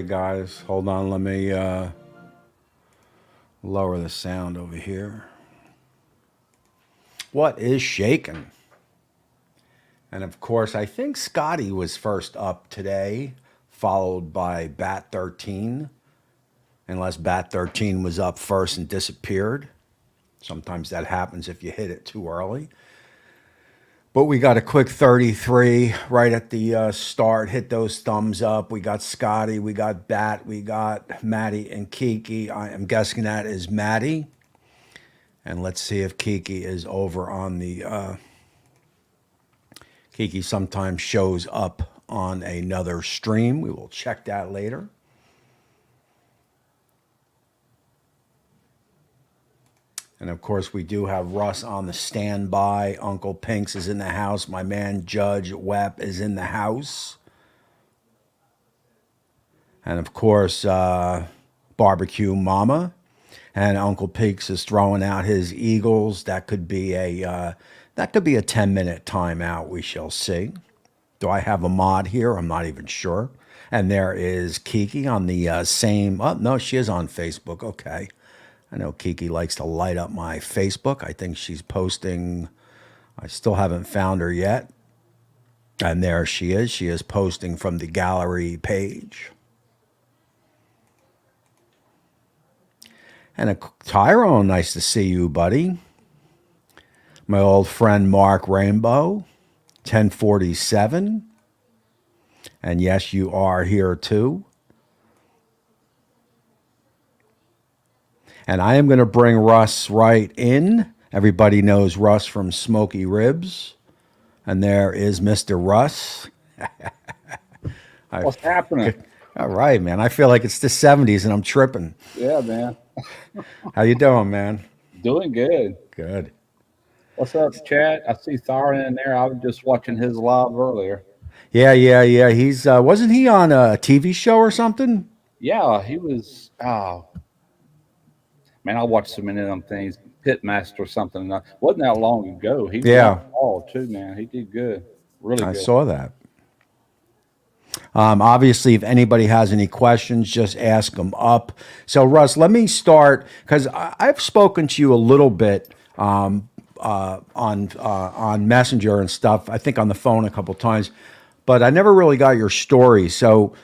Sorry, guys. Hold on. Let me lower the sound over here. What is shaking? And of course, I think Scotty was first up today, followed by Bat 13, unless Bat 13 was up first and disappeared. Sometimes that happens if you hit it too early. But we got a quick 33 right at the start. Hit those thumbs up. We got Scotty, we got Bat, we got Maddie and Kiki. I am guessing that is Maddie. And let's see if Kiki is over on the. Kiki sometimes shows up on another stream. We will check that later. And of course, we do have Russ on the standby. Uncle Pinks is in the house. My man Judge Webb is in the house. And of course, Barbecue Mama. And Uncle Pinks is throwing out his Eagles. That could be a 10-minute timeout. We shall see. Do I have a mod here? I'm not even sure. And there is Kiki on the same. Oh no, she is on Facebook. Okay. I know Kiki likes to light up my Facebook. I think she's posting. I still haven't found her yet. And there she is. She is posting from the gallery page. And Tyrone, nice to see you, buddy. My old friend Mark Rainbow, 1047. And yes, you are here too. And I am going to bring Russ right in. Everybody knows Russ from Smoky Ribs. And there is Mr. Russ. What's happening? All right, man. I feel like it's the 70s and I'm tripping. Yeah, man. How you doing, man? Doing good. Good. What's up, Chad? I see Tharon in there. I was just watching his live earlier. Yeah. He's wasn't he on a TV show or something? Yeah, he was. Oh, man, I watched so many of them things. Pitmaster or something. Wasn't that long ago. He Yeah. all too, man. He did good. Really I good. saw that. Obviously, if anybody has any questions, just ask them up. So, Russ, let me start because I've spoken to you a little bit on Messenger and stuff. I think on the phone a couple times, but I never really got your story. So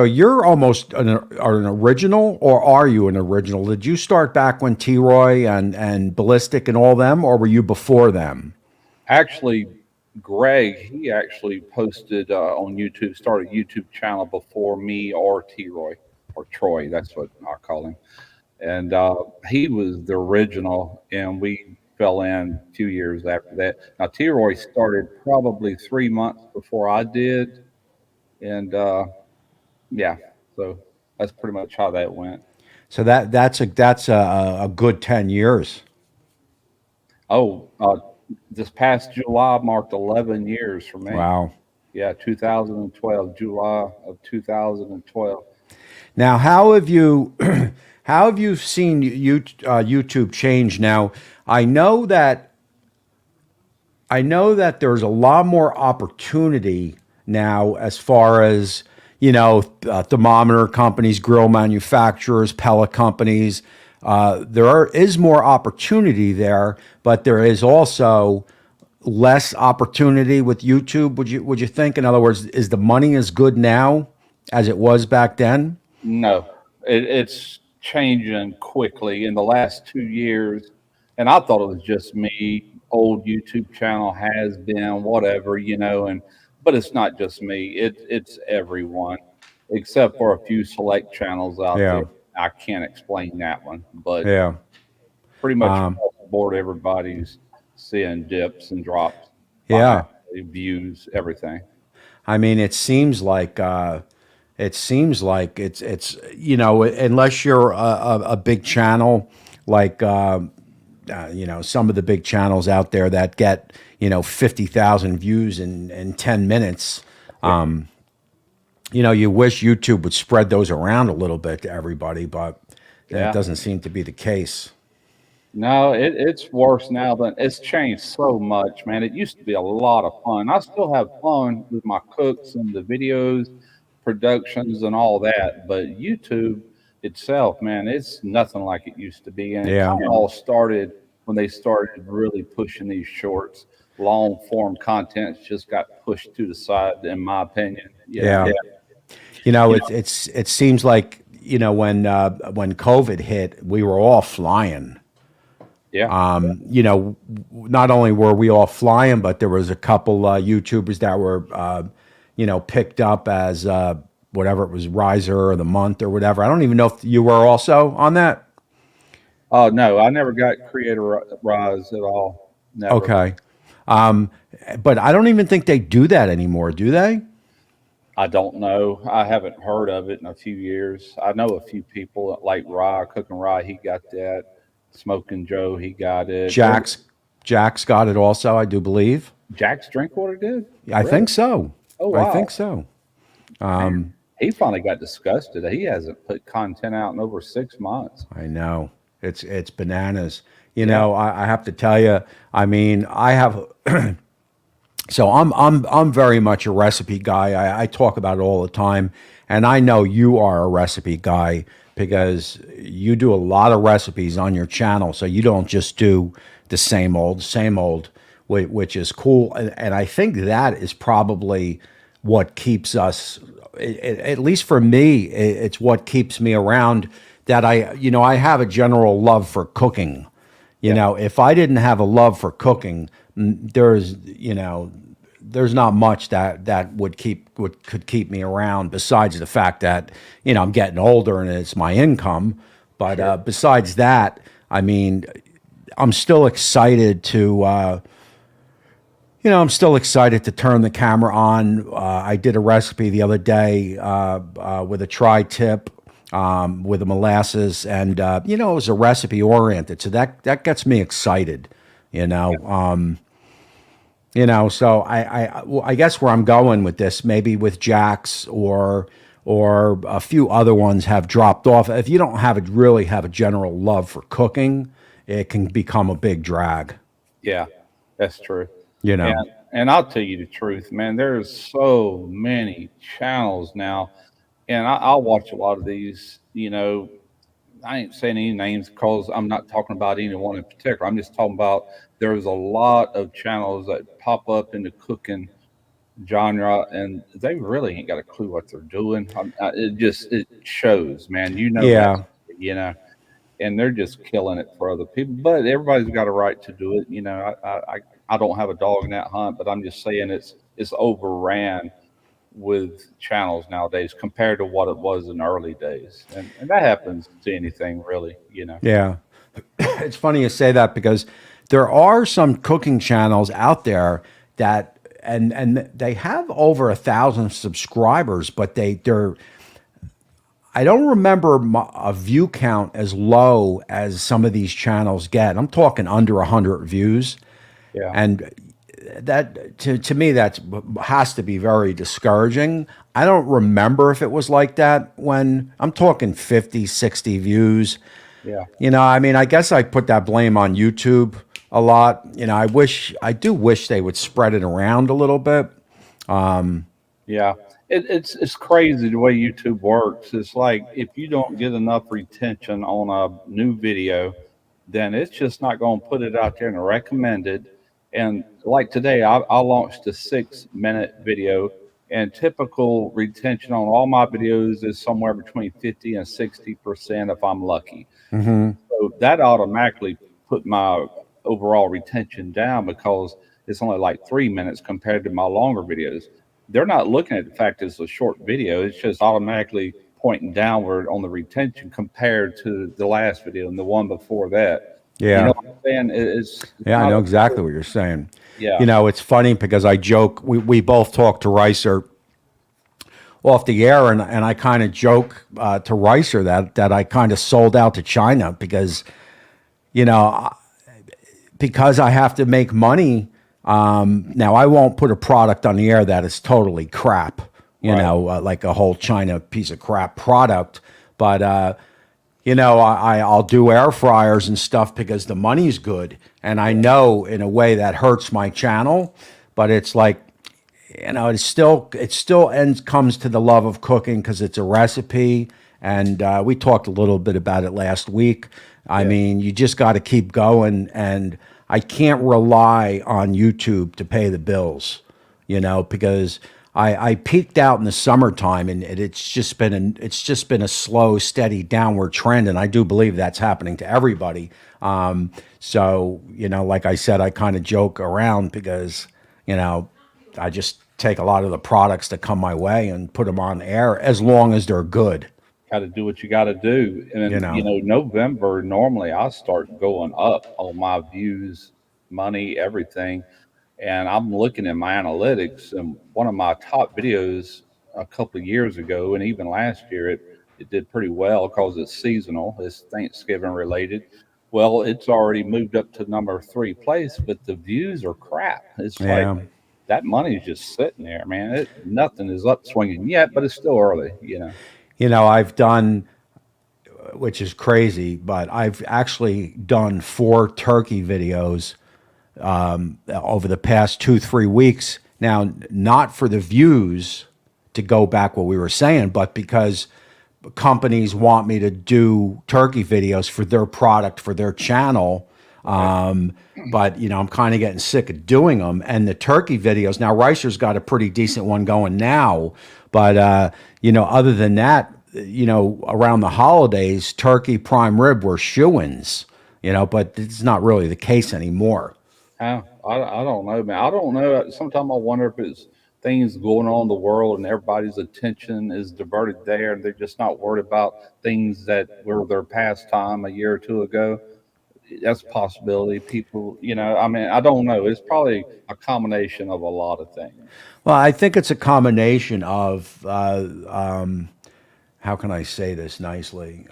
you're almost an original, or are you an original? Did you start back when T-Roy and Ballistic and all them, or were you before them? Actually, Greg, he actually posted on YouTube, started a YouTube channel before me or T-Roy or Troy. That's what I call him. And he was the original, and we fell in a few years after that. Now, T-Roy started probably 3 months before I did. And yeah, so that's pretty much how that went. So that's a good 10 years. Oh, this past July marked 11 years for me. Wow. Yeah, 2012, July of 2012. Now, how have you seen YouTube change? Now, I know that there's a lot more opportunity now as far as thermometer companies, grill manufacturers, pellet companies. There is more opportunity there, but there is also less opportunity with YouTube. Would you think? In other words, is the money as good now as it was back then? No, it's changing quickly in the last 2 years. And I thought it was just me. Old YouTube channel has been whatever, but it's not just me. It's everyone, except for a few select channels out Yeah. there. I can't explain that one, but Yeah. pretty much across the board, everybody's seeing dips and drops, Yeah. views, everything. I mean, it seems like it's unless you're a big channel like some of the big channels out there that get 50,000 views in 10 minutes. You wish YouTube would spread those around a little bit to everybody, but that doesn't seem to be the case. No, it's worse now than it's changed so much, man. It used to be a lot of fun. I still have fun with my cooks and the videos, productions and all that, but YouTube itself, man, it's nothing like it used to be. And it Yeah. kind of all started when they started really pushing these shorts. Long form content just got pushed to the side, in my opinion. Yeah. You know, it seems like, when COVID hit, we were all flying. Yeah. Not only were we all flying, but there was a couple YouTubers that were, picked up as whatever it was, Riser of the Month or whatever. I don't even know if you were also on that. Oh no, I never got creator rise at all. Never. Okay. But I don't even think they do that anymore, do they? I don't know. I haven't heard of it in a few years. I know a few people like Rye, Cooking Rye, he got that. Smoking Joe, he got it. Jack's got it also, I do believe. Jack's Drinkwater did? I Really? think so. Oh I wow. think so. Man, he finally got disgusted. He hasn't put content out in over 6 months. I know. It's bananas. Yeah. I have to tell you, I mean, I have so I'm very much a recipe guy. I talk about it all the time, and I know you are a recipe guy because you do a lot of recipes on your channel. So you don't just do the same old, which is cool. And I think that is probably what keeps us, at least for me, it's what keeps me around. That I have a general love for cooking. If I didn't have a love for cooking, there's not much that could keep me around besides the fact that I'm getting older and it's my income. But Sure. Besides that, I mean, I'm still excited to turn the camera on. I did a recipe the other day with a tri-tip with a molasses, and it was a recipe oriented, so that gets me excited. So I guess where I'm going with this, maybe with Jack's or a few other ones have dropped off. If you don't really have a general love for cooking, it can become a big drag. Yeah, that's true. You know. And I'll tell you the truth, man. There's so many channels now, and I'll watch a lot of these. I ain't saying any names because I'm not talking about anyone in particular. I'm just talking about there's a lot of channels that pop up in the cooking genre, and they really ain't got a clue what they're doing. It shows, man. Yeah. That, and they're just killing it for other people. But everybody's got a right to do it. I don't have a dog in that hunt, but I'm just saying it's overran with channels nowadays compared to what it was in the early days, and that happens to anything really. Yeah. It's funny you say that because there are some cooking channels out there that and they have over 1,000 subscribers, but they're I don't remember a view count as low as some of these channels get. I'm talking under 100 views. Yeah. And that to me that has to be very discouraging. I don't remember if it was like that when I'm talking 50, 60 views. Yeah. I mean, I guess I put that blame on YouTube a lot. I do wish they would spread it around a little bit. Yeah. It's crazy the way YouTube works. It's like if you don't get enough retention on a new video, then it's just not going to put it out there and recommended. And like today, I launched a 6-minute video, and typical retention on all my videos is somewhere between 50 and 60% if I'm lucky. Mm-hmm. So that automatically put my overall retention down because it's only like 3 minutes compared to my longer videos. They're not looking at the fact it's a short video. It's just automatically pointing downward on the retention compared to the last video and the one before that. Yeah. You know what I'm saying? I know exactly what you're saying. Yeah. It's funny because I joke, we both talked to Ricer off the air, and I kind of joke to Ricer that I kind of sold out to China because I have to make money. Now, I won't put a product on the air that is totally crap, like a whole China piece of crap product. But, I'll do air fryers and stuff because the money's good. And I know in a way that hurts my channel, but it's like, you know, it still ends comes to the love of cooking because it's a recipe, and we talked a little bit about it last week. I Yeah. mean, you just got to keep going, and I can't rely on YouTube to pay the bills, you know, because I peaked out in the summertime, and it's just been a slow, steady downward trend, and I do believe that's happening to everybody. So you know, like I said, I kind of joke around because you know I just take a lot of the products that come my way and put them on air as long as they're good. Got to do what you got to do. You And, know, November, normally I start going up on my views, money, everything. And I'm looking at my analytics, and one of my top videos a couple of years ago, and even last year, it did pretty well because it's seasonal, it's Thanksgiving related. Well, it's already moved up to number three place, but the views are crap. It's like yeah. that money's just sitting there, man. Nothing is up swinging yet, but it's still early. You know, I've done, which is crazy, but I've actually done 4 turkey videos over the past 2, 3 weeks. Now, not for the views to go back what we were saying, but because companies want me to do turkey videos for their product, for their channel. Okay. But you know, I'm kind of getting sick of doing them. And the turkey videos now, Ricer's got a pretty decent one going now. But you know, other than that, you know, around the holidays, turkey prime rib were shoo-ins. You know, but it's not really the case anymore. I don't know, man. I don't know. Sometimes I wonder if it's things going on in the world and everybody's attention is diverted there and they're just not worried about things that were their pastime a year or two ago. That's a possibility. People, I mean, I don't know. It's probably a combination of a lot of things. Well, I think it's a combination of how can I say this nicely?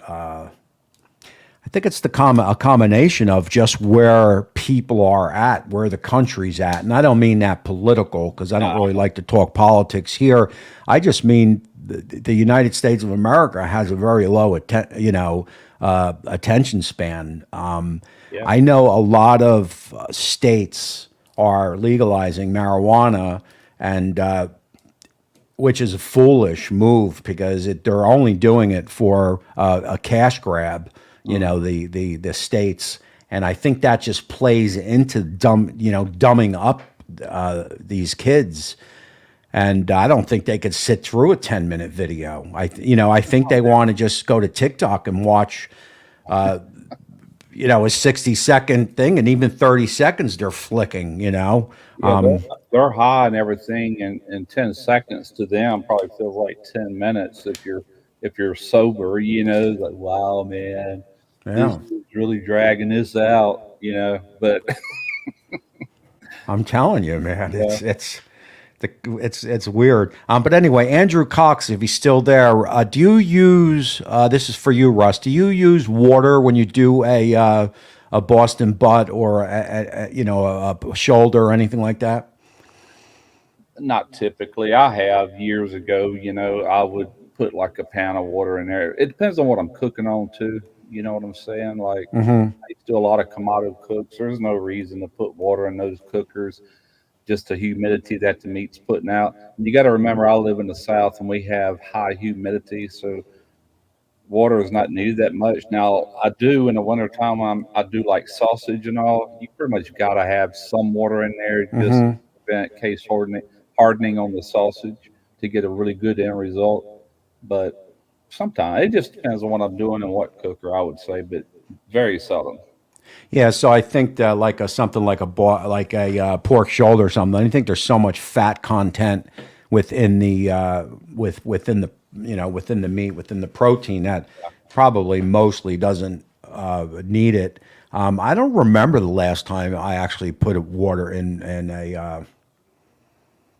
I think it's a combination of just where people are at, where the country's at, and I don't mean that political because I don't Uh, really like to talk politics here. I just mean the United States of America has a very low, attention span. yeah. I know a lot of states are legalizing marijuana, and which is a foolish move because they're only doing it for a cash grab. You Mm. know, the states, and I think that just plays into dumbing up these kids. And I don't think they could sit through a 10-minute video. I think they want to just go to TikTok and watch, a 60-second thing, and even 30 seconds they're flicking. Yeah, they're high and everything, and 10 seconds to them probably feels like 10 minutes if you're sober. Like, wow, man, this Yeah, dude's really dragging this out. But I'm telling you, man, yeah, it's weird. But anyway, Andrew Cox, if he's still there, do you use this is for you, Russ? Do you use water when you do a Boston butt or a shoulder or anything like that? not typically. I have years ago. I would put like a pound of water in there. It depends on what I'm cooking on too. You know what I'm saying? Like I used to do a lot of Kamado cooks. There's no reason to put water in those cookers. Just the humidity that the meat's putting out. And you got to remember, I live in the South and we have high humidity, so water is not needed that much. Now, I do in the wintertime, I do like sausage and all. You pretty much got to have some water in there just to prevent case hardening on the sausage to get a really good end result. But sometimes it just depends on what I'm doing and what cooker, I would say, but very seldom. Yeah, so I think that like something like pork shoulder or something. I think there's so much fat content within the within the within the meat, within the protein, that probably mostly doesn't need it. I don't remember the last time I actually put water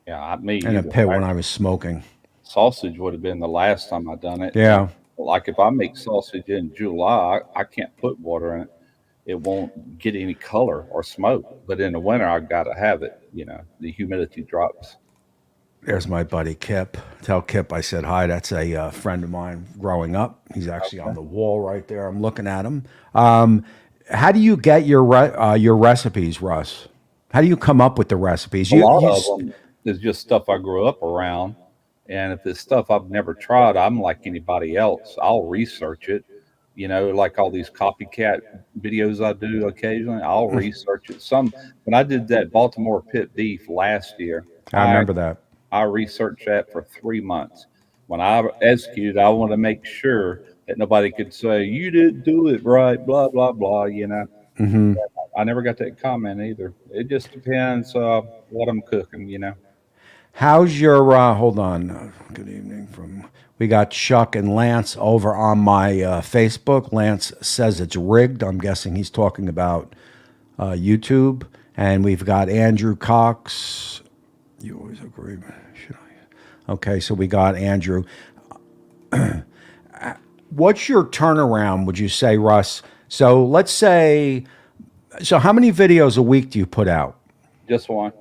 Yeah, me in a either. pit when I was smoking. Sausage would have been the last time I done it. And Yeah. like if I make sausage in July, I can't put water in it. It won't get any color or smoke. But in the winter, I got to have it. The humidity drops. There's my buddy Kip. Tell Kip I said hi. That's a friend of mine growing up. He's actually on the wall right there. I'm looking at him. How do you get your recipes, Russ? How do you come up with the recipes? A lot of them. is just stuff I grew up around. And if it's stuff I've never tried, I'm like anybody else. I'll research it. Like all these copycat videos I do occasionally, I'll research it. When I did that Baltimore pit beef last year, I I remember that. I researched that for 3 months. When I executed, I want to make sure that nobody could say you didn't do it right, blah blah blah. I never got that comment either. It just depends what I'm cooking. How's your, hold on. Good evening we got Chuck and Lance over on my Facebook. Lance says it's rigged. I'm guessing he's talking about YouTube. And we've got Andrew Cox. You always agree. Should I? Okay, so we got Andrew. What's your turnaround, would you say, Russ? So let's say, so how many videos a week do you put out? Just one.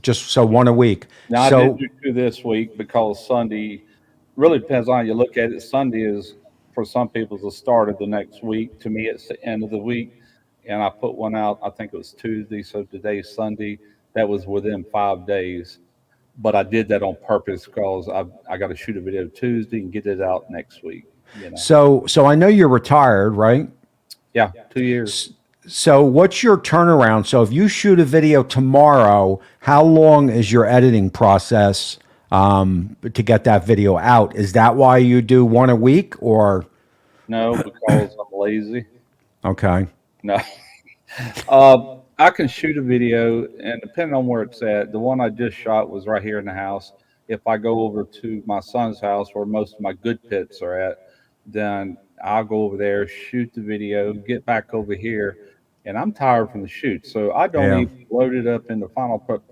Just so one a week. Now I So did do two this week because Sunday really depends on how you look at it. Sunday is for some people the start of the next week. To me, it's the end of the week. And I put one out, I think it was Tuesday, so today's Sunday. That was within 5 days. But I did that on purpose because I got to shoot a video Tuesday and get it out next week. so I know you're retired, right? Yeah, 2 years. So what's your turnaround? So if you shoot a video tomorrow, how long is your editing process to get that video out? Is that why you do one a week or? No, because I'm lazy. Okay. No. I can shoot a video, and depending on where it's at, the one I just shot was right here in the house. If I go over to my son's house where most of my good pits are at, then I'll go over there, shoot the video, get back over here, and I'm tired from the shoot. So I don't Yeah. even load it up into Final Cut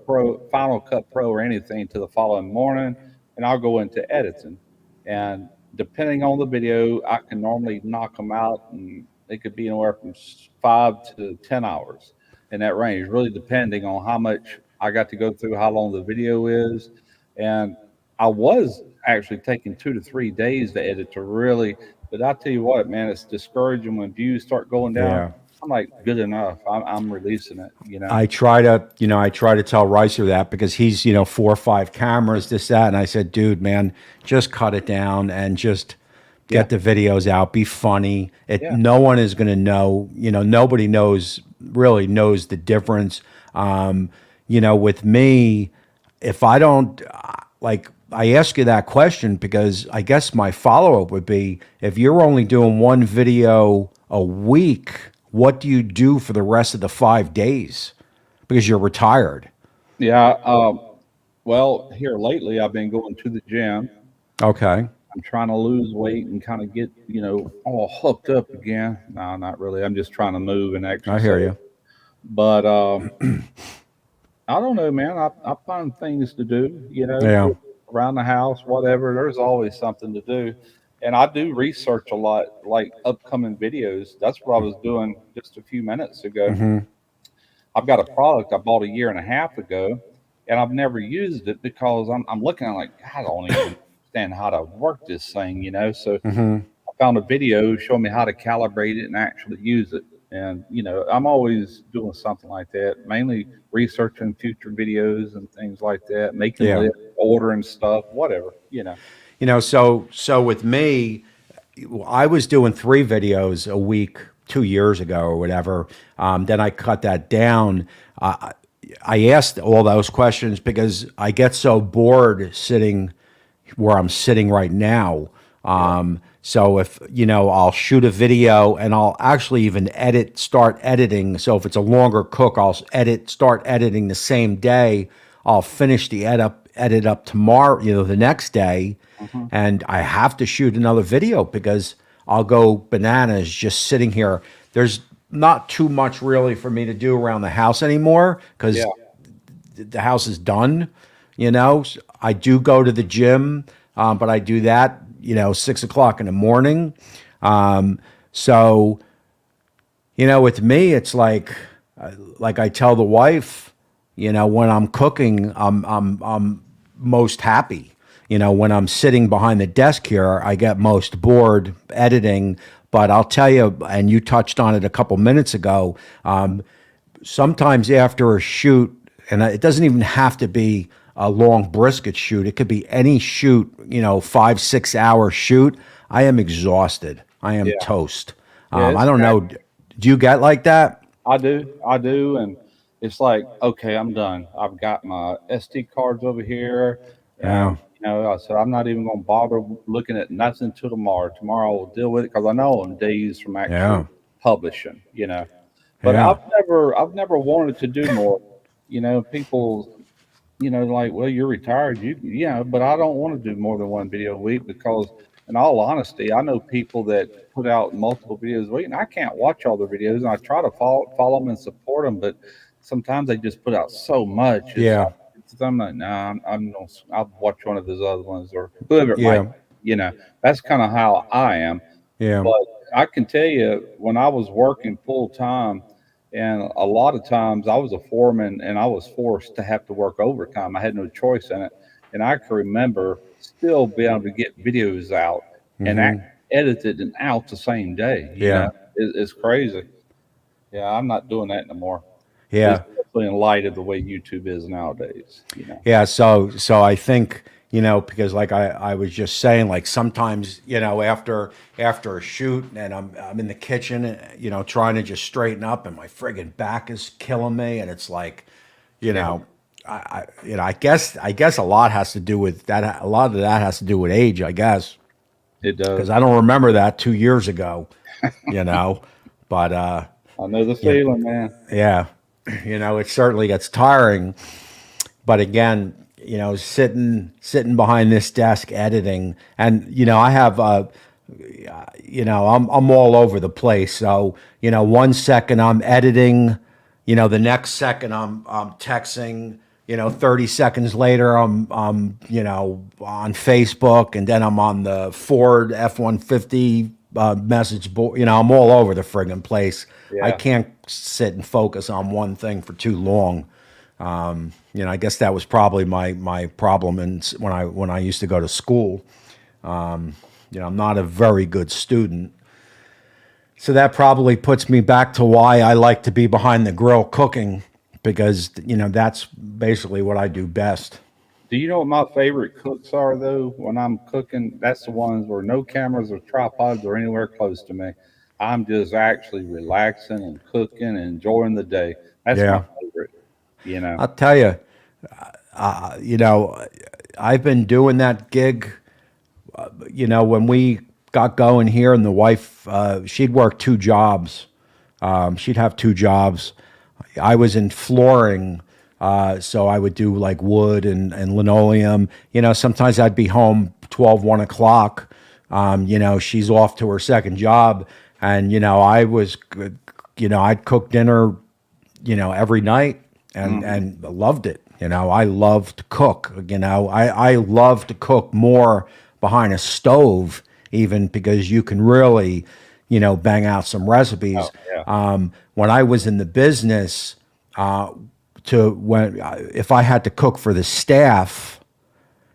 Pro or anything till the following morning, and I'll go into editing. And depending on the video, I can normally knock them out, and it could be anywhere from 5 to 10 hours in that range, really depending on how much I got to go through, how long the video is. And I was actually taking 2 to 3 days to edit to really, but I tell you what, man, it's discouraging when views start going down. Yeah. I'm like, good enough. I'm releasing it. I try to tell Ricer that because he's, 4 or 5 cameras, this, that. And I said, dude, man, just cut it down and just get the videos out, be funny. Yeah. No one is going to know, nobody really knows the difference. With me, if I don't, I ask you that question because I guess my follow-up would be, if you're only doing one video a week, what do you do for the rest of the 5 days? Because you're retired. Yeah. Well, here lately, I've been going to the gym. Okay. I'm trying to lose weight and kind of get, all hooked up again. No, not really. I'm just trying to move and exercise. I hear you. But I don't know, man. I find things to do, Yeah. around the house, whatever. There's always something to do. And I do research a lot, like upcoming videos. That's what I was doing just a few minutes ago. Mm-hmm. I've got a product I bought a year and a half ago, and I've never used it because I'm looking at it like, I don't even understand how to work this thing, So Mm-hmm. I found a video showing me how to calibrate it and actually use it. And, I'm always doing something like that, mainly researching future videos and things like that, making lists, ordering stuff, whatever. So with me, I was doing 3 videos a week 2 years ago or whatever. Then I cut that down. I asked all those questions because I get so bored sitting where I'm sitting right now. So if, I'll shoot a video and I'll actually even start editing. So if it's a longer cook, I'll start editing the same day. I'll finish the edit up tomorrow, the next day. Mm-hmm. And I have to shoot another video because I'll go bananas just sitting here. There's not too much really for me to do around the house anymore because the house is done. I do go to the gym, but I do that, 6 o'clock in the morning. So, with me, it's like I tell the wife, when I'm cooking, I'm most happy. When I'm sitting behind the desk here, I get most bored editing. But I'll tell you, and you touched on it a couple minutes ago, sometimes after a shoot, and it doesn't even have to be a long brisket shoot. It could be any shoot, 5, 6 hour shoot. I am exhausted. I am Yeah. toast. Yeah. I It's don't know. Do you get like that? I do, and it's like, okay, I'm done. I've got my SD cards over here, Yeah. and I said I'm not even going to bother looking at nothing till tomorrow. Tomorrow I will deal with it because I know I'm days from actually Yeah. publishing. But Yeah. I've never wanted to do more. People, like, well, you're retired, but I don't want to do more than one video a week because, in all honesty, I know people that put out multiple videos a week, and I can't watch all their videos, and I try to follow them and support them, but sometimes they just put out so much. Yeah. I'm like, nah, I'm gonna, I'll watch one of those other ones or whoever it might Yeah. be. That's kind of how I am. Yeah. But I can tell you, when I was working full time, and a lot of times I was a foreman and I was forced to have to work overtime. I had no choice in it. And I can remember still being able to get videos out and edited and out the same day. Yeah. It's crazy. Yeah, I'm not doing that no more, Yeah. especially in light of the way YouTube is nowadays. Yeah, so I think, because like I was just saying, like sometimes, after a shoot and I'm in the kitchen, trying to just straighten up and my friggin' back is killing me and it's like, you Yeah, know, I guess a lot has to do with that. A lot of that has to do with age, I guess, it because does. I don't remember that 2 years ago, you know, but I know the yeah, feeling, man. yeah, it certainly gets tiring. But again, sitting behind this desk editing, and I have I'm all over the place. So one second I'm editing, the next second I'm texting. 30 seconds later I'm on Facebook, and then I'm on the Ford F-150 message board. I'm all over the friggin' place. I Yeah. can't sit and focus on one thing for too long. I guess that was probably my problem. And when I used to go to school, I'm not a very good student, so that probably puts me back to why I like to be behind the grill cooking, because that's basically what I do best. Do you know what my favorite cooks are though? When I'm cooking, that's the ones where no cameras or tripods are anywhere close to me. I'm just actually relaxing and cooking and enjoying the day. That's my Yeah, favorite. You know. I'll tell you. Uh, you know, I've been doing that gig. When we got going here, and the wife, she'd work 2 jobs. She'd have 2 jobs. I was in flooring, so I would do like wood and linoleum. Sometimes I'd be home 12, 1 o'clock. She's off to her second job, and I'd cook dinner, every night, Hmm. and loved it. I love to cook. I love to cook more behind a stove, even because you can really, bang out some Oh recipes. yeah. When I was in the business, to when if I had to cook for the staff,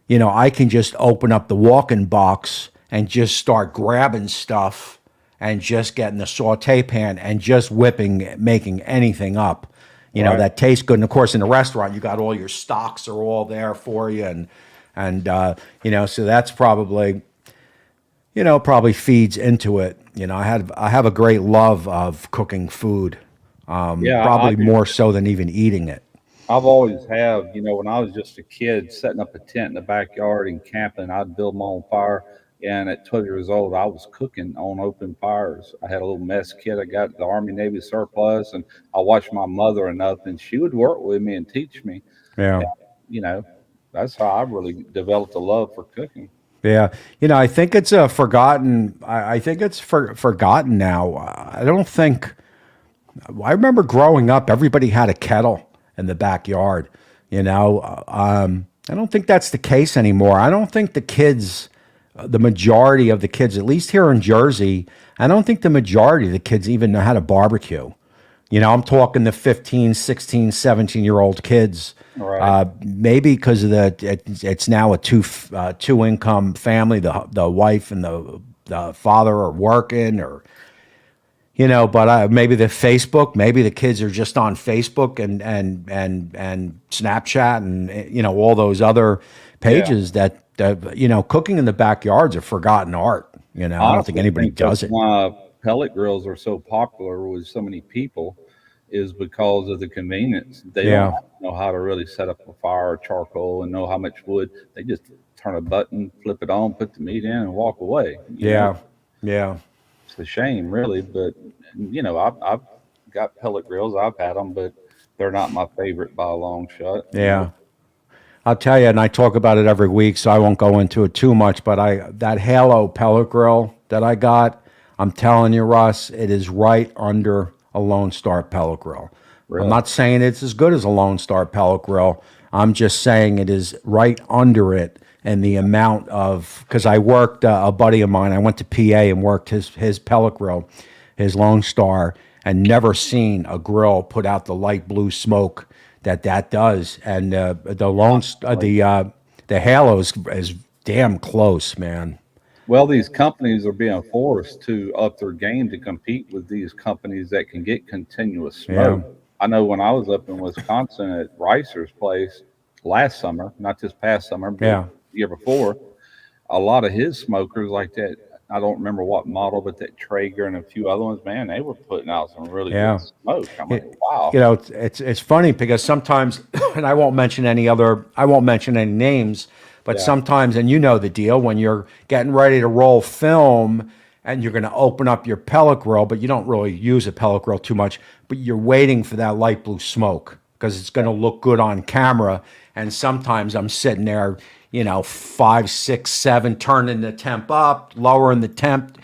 I can just open up the walk-in box and just start grabbing stuff and just getting the saute pan and just whipping, making anything up. Right. That tastes good. And of course, in the restaurant, you got all your stocks are all there for you, and so that's probably feeds into it. I have a great love of cooking food, Yeah, I probably do. more so than even eating it. I've always have, when I was just a kid, setting up a tent in the backyard and camping, I'd build my own fire. And at 12 years old, I was cooking on open fires. I had a little mess kit. I got the Army Navy surplus, and I watched my mother enough, and she would work with me and teach me. Yeah. And, you know, that's how I really developed a love for cooking. Yeah, I think it's a forgotten. I think it's forgotten now. I don't think. I remember growing up, everybody had a kettle in the backyard. I don't think that's the case anymore. I don't think the majority of the kids, at least here in Jersey, I don't think the majority of the kids even know how to barbecue. I'm talking the 15, 16, 17-year-old kids. All right. Maybe because of it's now a two income family. The wife and the father are working, or But maybe the Facebook, maybe the kids are just on Facebook and Snapchat and all those other Yeah. pages that cooking in the backyard's a forgotten art. I don't think Honestly, anybody think that's does it. why pellet grills are so popular with so many people, is because of the convenience. They don't Yeah, have to know how to really set up a fire or charcoal and know how much wood. They just turn a button, flip it on, put the meat in, and walk away. yeah, yeah, It's a shame, really, but I've got pellet grills. I've had them, but they're not my favorite by a long shot. yeah. I'll tell you, and I talk about it every week, so I won't go into it too much. But that Halo pellet grill that I got, I'm telling you, Russ, it is right under a Lone Star pellet grill. I'm Really. not saying it's as good as a Lone Star pellet grill. I'm just saying it is right under it, and the amount of because I worked a buddy of mine. I went to PA and worked his pellet grill, his Lone Star, and never seen a grill put out the light blue smoke that does. And the Halo is damn close, man. Well, these companies are being forced to up their game to compete with these companies that can get continuous Yeah, smoke. I know when I was up in Wisconsin at Ricer's place last summer, not this past summer, but the yeah, year before, a lot of his smokers like that. I don't remember what model, but that Traeger and a few other ones, man, they were putting out some really good yeah. smoke. I'm like, It, wow. it's funny because sometimes, and I won't mention any names, but Yeah. sometimes, and the deal, when you're getting ready to roll film and you're going to open up your pellet grill, but you don't really use a pellet grill too much, but you're waiting for that light blue smoke because it's going to look good on camera. And sometimes I'm sitting there, 5, 6, 7, turning the temp up, lowering the temp,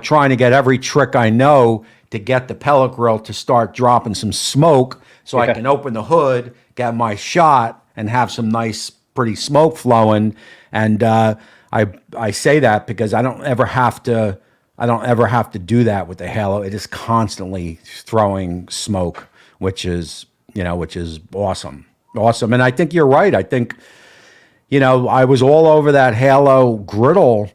trying to get every trick I know to get the pellet grill to start dropping some smoke so I Yeah. can open the hood, get my shot, and have some nice, pretty smoke flowing. And I say that because I don't ever have to do that with the Halo. It is constantly throwing smoke, which is awesome, awesome. And I think you're right. I think I was all over that Halo griddle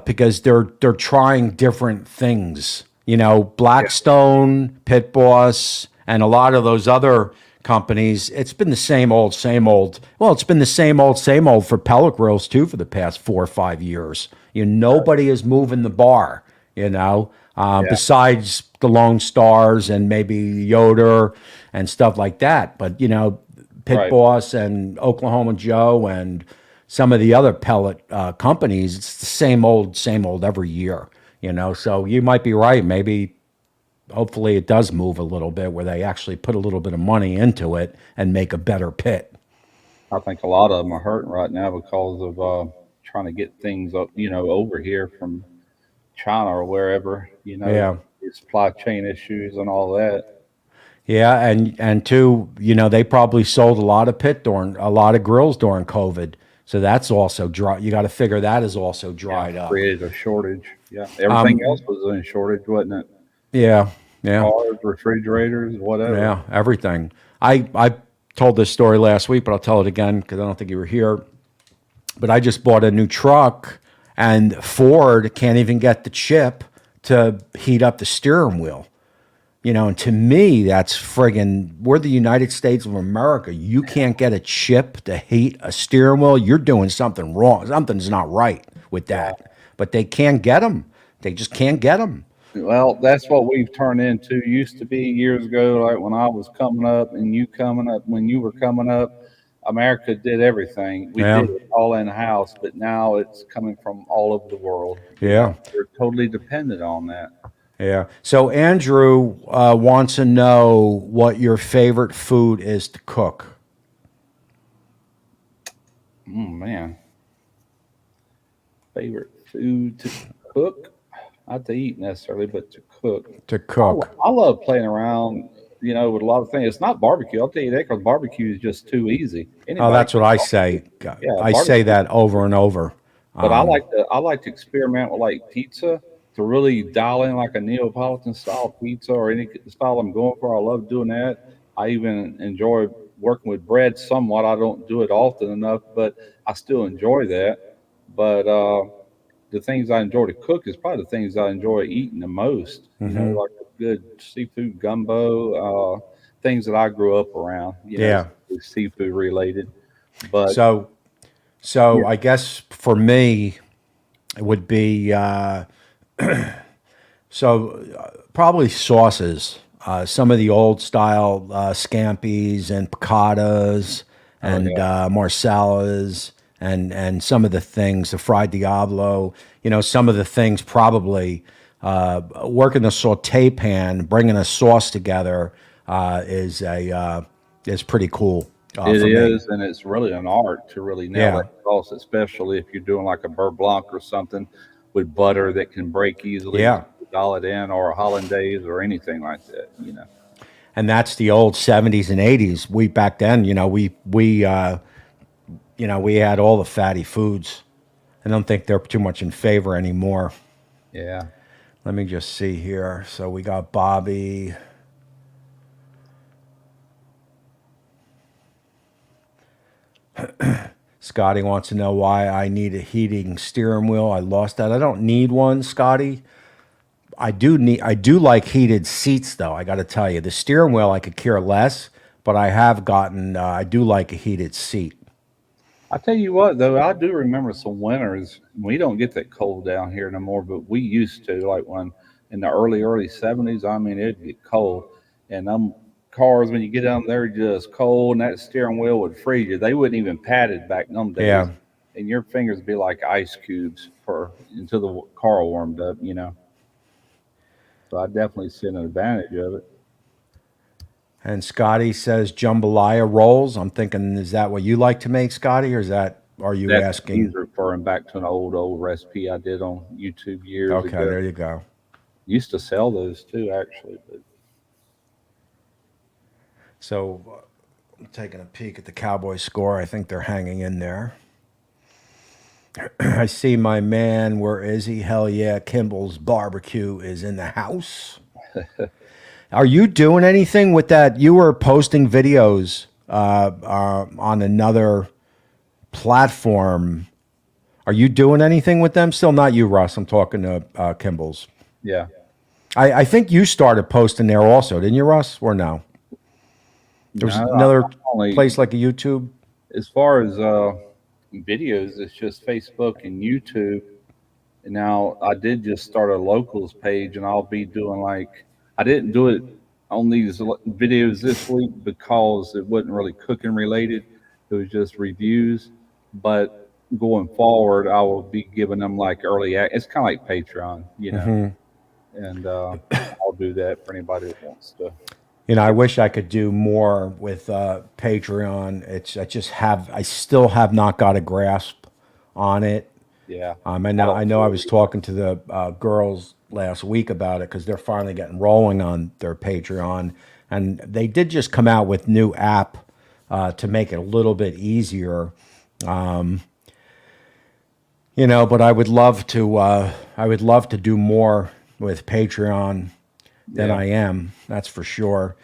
because they're trying different things. Yeah. Blackstone, Pit Boss, and a lot of those other companies. It's been the same old, same old. Well, it's been the same old for pellet grills too for the past 4 or 5 years. Nobody is moving the bar. Yeah. Besides the Lone Stars and maybe Yoder and stuff like that. But Pit Right. Boss and Oklahoma Joe and some of the other pellet companies, it's the same old every year. So you might be right. Maybe, hopefully, it does move a little bit where they actually put a little bit of money into it and make a better pit. I think a lot of them are hurting right now because of trying to get things up, over here from China or wherever, Yeah, supply chain issues and all that. yeah, and two, they probably sold a lot of grills during COVID. So that's also dry. You got to figure that is also Yeah, dried up. created a shortage. Yeah, everything else was in shortage, wasn't it? Yeah, yeah. Cars, refrigerators, whatever. Yeah, everything. I told this story last week, but I'll tell it again because I don't think you were here. But I just bought a new truck, and Ford can't even get the chip to heat up the steering wheel. And to me, that's friggin', we're the United States of America. You can't get a chip to heat a steering wheel. You're doing something wrong. Something's not right with Yeah. that. But they can't get them. They just can't get them. Well, that's what we've turned into. Used to be years ago, like when I was coming up and you coming up, when you were coming up, America did everything. We Yeah, did it all in house, but now it's coming from all over the world. yeah. We're totally dependent on that. Yeah. So Andrew wants to know what your favorite food is to cook. Man, favorite food to cook? Not to eat necessarily, but to cook. To cook. I love playing around, with a lot of things. It's not barbecue. I'll tell you that because barbecue is just too easy. Oh, Anybody that's can what I barbecue. say. Yeah, I say barbecue. that over and over. But I like to experiment with like pizza to really dial in like a Neapolitan style pizza or any style I'm going for. I love doing that. I even enjoy working with bread somewhat. I don't do it often enough, but I still enjoy that. But the things I enjoy to cook is probably the things I enjoy eating the most. Like the good seafood gumbo, things that I grew up around, Yeah. seafood related. But So, so yeah, I guess for me, it would be probably sauces. Some of the old style scampis and picadas oh and yeah, marsalas and some of the things, the fried diablo. Some of the things probably working the saute pan, bringing a sauce together is pretty cool it for me. is, and it's really an art to really nail Yeah, that sauce, especially if you're doing like a beurre blanc or something with butter that can break easily once yeah. you dial it in, or a hollandaise or anything like that. And that's the old '70s and '80s. We back then, we had all the fatty foods. I don't think they're too much in favor anymore. Yeah. Let me just see here. So we got Bobby. Scotty wants to know why I need a heating steering wheel. I lost that. I don't need one, Scotty. I do like heated seats though. I got to tell you, the steering wheel I could care less, but I do like a heated seat. I tell you what, though, I do remember some winters. We don't get that cold down here no more, but we used to. Like when in the early '70s, I mean, it'd get cold, and cars when you get down there just cold, and that steering wheel would freeze you. They wouldn't even pat it back in them Yeah. days, and your fingers would be like ice cubes for until the car warmed up. So I definitely see an advantage of it. And Scotty says jambalaya rolls. I'm thinking, is that what you like to make, Scotty, or are you That's asking? he's referring back to an old recipe I did on YouTube years Okay, ago. there you go. Used to sell those too, actually, but So I'm taking a peek at the Cowboys score. I think they're hanging in there. I see my man. Where is he? Hell yeah. Kimball's Barbecue is in the house. Are you doing anything with that? You were posting videos on another platform. Are you doing anything with them? Still not you, Russ. I'm talking to Kimball's. yeah. I think you started posting there also, didn't you, Russ? Or no? There was No, another I'm only place like a YouTube. as far as videos, it's just Facebook and YouTube. And now I did just start a locals page, and I'll be doing like I didn't do it on these videos this week because it wasn't really cooking related. It was just reviews. But going forward, I will be giving them like It's kind of like Patreon, and I'll do that for anybody that wants to. I wish I could do more with Patreon. I still have not got a grasp on it. Yeah, I know I was talking to the girls last week about it because they're finally getting rolling on their Patreon, and they did just come out with new app to make it a little bit easier. But I would love to do more with Patreon than yeah. I am. That's for sure.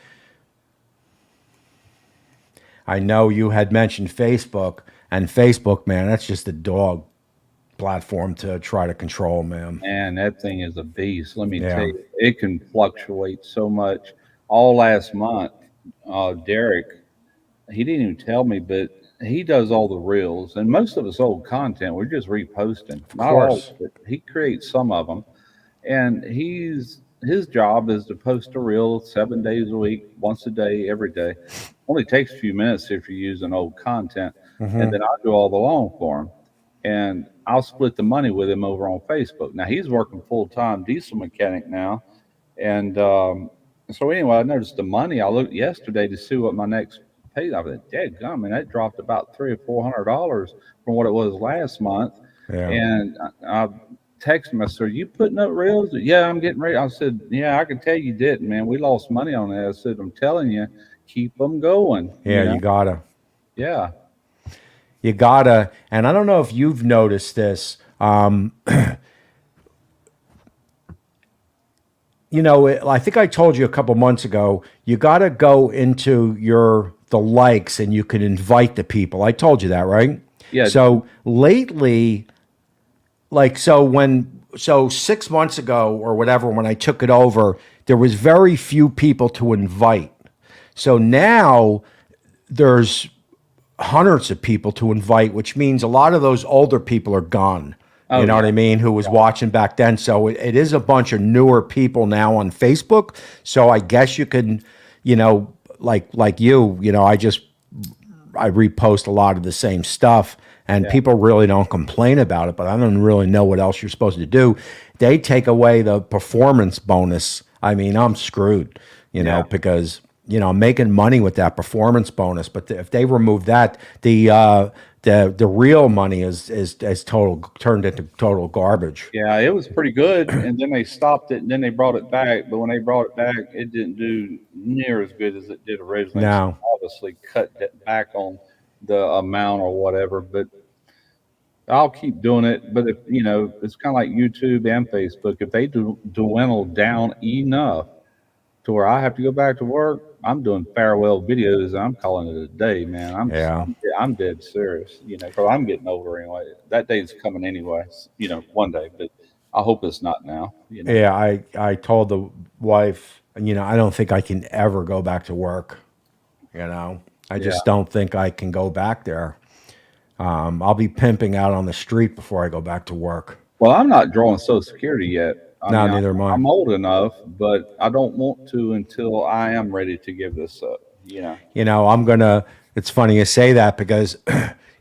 I know you had mentioned Facebook, and Facebook, man, that's just a dog platform to try to control, man. Man, that thing is a beast. Let me tell Yeah. you, it can fluctuate so much. All last month, Derek, he didn't even tell me, but he does all the reels, and most of it's old content. We're just reposting, Of not all course. of it. He creates some of them, and his job is to post a reel 7 days a week, once a day, every day. Only takes a few minutes if you're using old content, and then I do all the long form, and I'll split the money with him over on Facebook. Now he's working full time diesel mechanic now, and so anyway, I noticed the money. I looked yesterday to see what my next pay. I was like, "Dead gum, and that dropped about $300 or $400 from what it was last month." Yeah. And I texted him. I said, "Are you putting up reels?" Yeah, I'm getting ready. I said, "Yeah, I can tell you didn't, man. We lost money on that." I said, "I'm telling you, keep them going." Yeah, you gotta. Yeah, You gotta. And I don't know if you've noticed this. I think I told you a couple months ago, you gotta go into the likes and you can invite the people. I told you that, right? yeah, So lately, like, so when so 6 months ago or whatever, when I took it over, there was very few people to invite. So now there's hundreds of people to invite, which means a lot of those older people are gone. You Oh know what I yeah, mean? Who was watching back then. So it is a bunch of newer people now on Facebook. So I guess you can, like I repost a lot of the same stuff, and yeah, people really don't complain about it, but I don't really know what else you're supposed to do. They take away the performance bonus. I mean, I'm screwed, yeah. because I'm making money with that performance bonus, but if they remove that, the real money is total turned into total garbage. Yeah, it was pretty good, and then they stopped it, and then they brought it back. But when they brought it back, it didn't do near as good as it did originally. So No. obviously cut that back on the amount or whatever. But I'll keep doing it. But if it's kind of like YouTube and Facebook. If they do dwindle down enough to where I have to go back to work, I'm doing farewell videos. I'm calling it a day, man. Yeah. I'm dead serious, because I'm getting older anyway. That day's coming anyway, one day. But I hope it's not now. Yeah, I told the wife, I don't think I can ever go back to work. I Yeah. just don't think I can go back there. I'll be pimping out on the street before I go back to work. Well, I'm not drawing Social Security yet. I No, mean, neither am I. I'm old enough, but I don't want to until I am ready to give this up. I'm gonna. It's funny you say that because,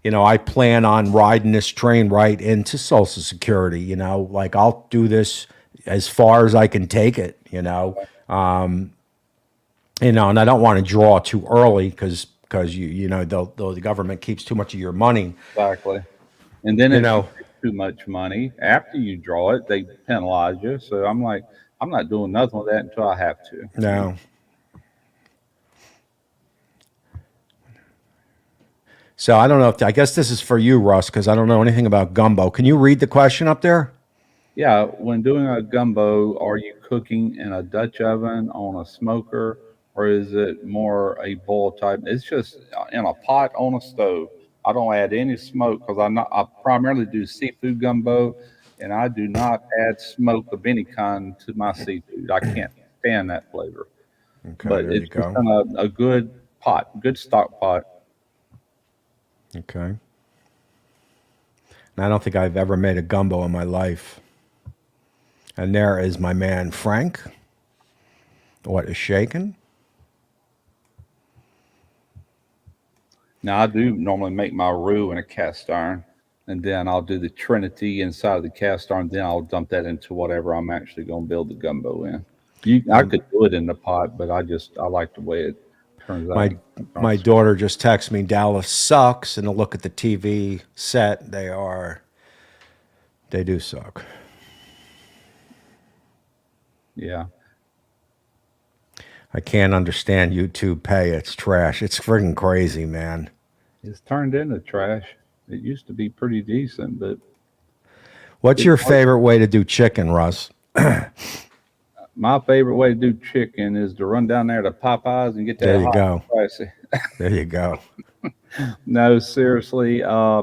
I plan on riding this train right into Social Security. Like I'll do this as far as I can take it. And I don't want to draw too early because the government keeps too much of your money. Exactly. And then You if you know, make too much money after you draw it, they penalize you. So I'm like, I'm not doing nothing with that until I have to. no. So I don't know if I guess this is for you, Russ, because I don't know anything about gumbo. Can you read the question up there? Yeah, when doing a gumbo, are you cooking in a Dutch oven on a smoker, or is it more a boil type? It's just in a pot on a stove. I don't add any smoke because I primarily do seafood gumbo, and I do not add smoke of any kind to my seafood. I can't stand that flavor. Okay, But there you it's just go. in a good pot, good stock pot. Okay. And I don't think I've ever made a gumbo in my life. And there is my man Frank. What is shaking? Now I do normally make my roux in a cast iron, and then I'll do the Trinity inside of the cast iron. Then I'll dump that into whatever I'm actually going to build the gumbo in. I Um, could do it in the pot, but I like the way it turns out. my my daughter just texted me Dallas sucks, and to look at the TV set, they do suck. Yeah, I can't understand YouTube pay. It's trash. It's freaking crazy, man. it's turned into trash. It used to be pretty decent, but What's it's your hard. favorite way to do chicken, Russ? My favorite way to do chicken is to run down there to Popeyes and get There that you hot go. and spicy. There you go. No, seriously. I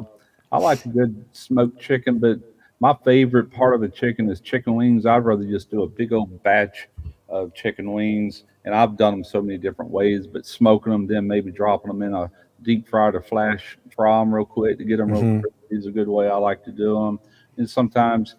like a good smoked chicken, but my favorite part of the chicken is chicken wings. I'd rather just do a big old batch of chicken wings, and I've done them so many different ways. But smoking them, then maybe dropping them in a deep fryer to flash fry them real quick to get them real Hmm. crispy is a good way I like to do them. And sometimes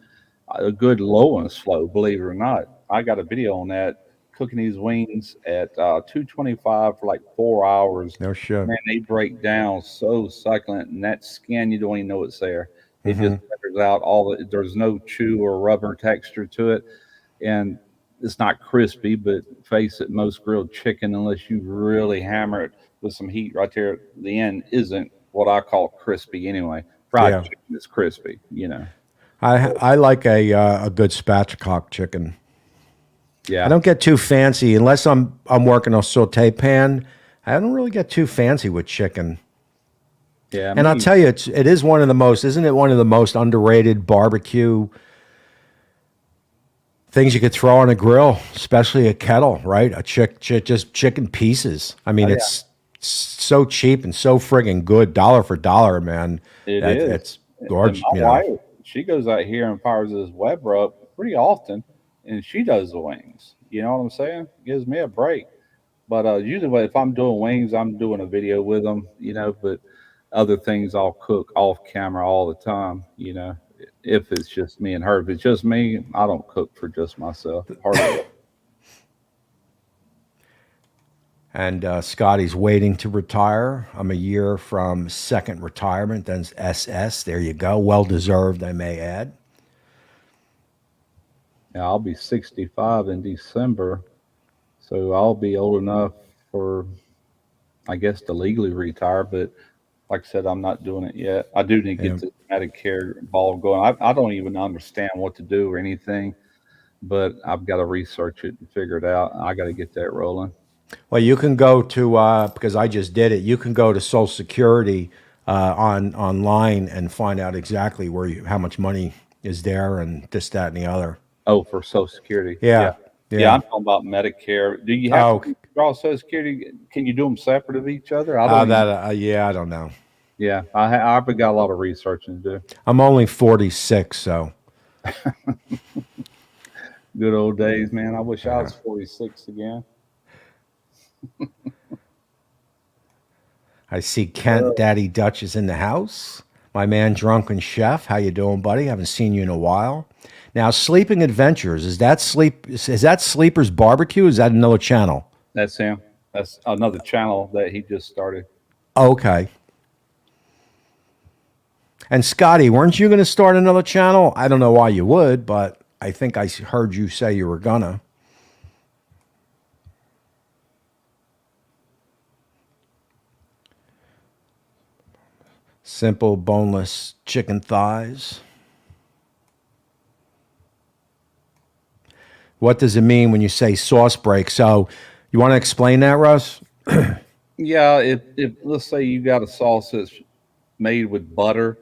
a good low and slow, believe it or not. I got a video on that cooking these wings at 225 for like 4 hours. No shit. Man, they break down so succulent, and that skin you don't even know it's there. It just Hmm. renders out all the. There's no chew or rubber texture to it, and it's not crispy. But face it, most grilled chicken, unless you really hammer it with some heat right there at the end, isn't what I call crispy anyway. Fried Yeah. chicken is crispy. I like a good spatchcock chicken. I Yeah, don't get too fancy unless I'm working a saute pan. I don't really get too fancy with chicken. yeah, And I'll me. tell you, it is one of the most, isn't it one of the most underrated barbecue things you could throw on a grill, especially a kettle, right? Just chicken pieces. I mean, Oh yeah, it's so cheap and so friggin' good, dollar for dollar, man. it That is. it's And gorgeous, my wife, she goes out here and fires this Weber up pretty often, and she does the wings. You know what I'm saying? Gives me a break. But usually, if I'm doing wings, I'm doing a video with them. But other things I'll cook off camera all the time. If it's just me and her. If it's just me, I don't cook for just myself hardly ever. And Scotty's waiting to retire. I'm a year from second retirement, then SS. There you go. Well deserved, I may add. Yeah, I'll be 65 in December, so I'll be old enough for, I guess, to legally retire. But like I said, I'm not doing it yet. I do need to Yeah. get the Medicare ball going. I don't even understand what to do or anything, but I've got to research it and figure it out. I got to get that rolling. Well, you can go to because I just did it. You can go to Social Security on online and find out exactly how much money is there and this, that, and the other. Oh, for Social Security. Yeah. Yeah, Yeah, yeah. I'm talking about Medicare. Do you have Oh, to draw Social Security? Can you do them separate of each other? I don't even. that yeah, I don't know. Yeah, I've got a lot of researching to do. I'm only 46, so Good old days, man. I wish I was 46 again. I see Kent, Daddy Dutch is in the house. My man, Drunken Chef, how you doing, buddy? Haven't seen you in a while. Now, Sleeping Adventures is that Sleeper's Barbecue? Is that another channel? That's him. That's another channel that he just started. Okay. And Scotty, weren't you going to start another channel? I don't know why you would, but I think I heard you say you were gonna. Simple boneless chicken thighs. What does it mean when you say sauce break? So, you want to explain that, Russ? Yeah, if let's say you got a sauce that's made with butter,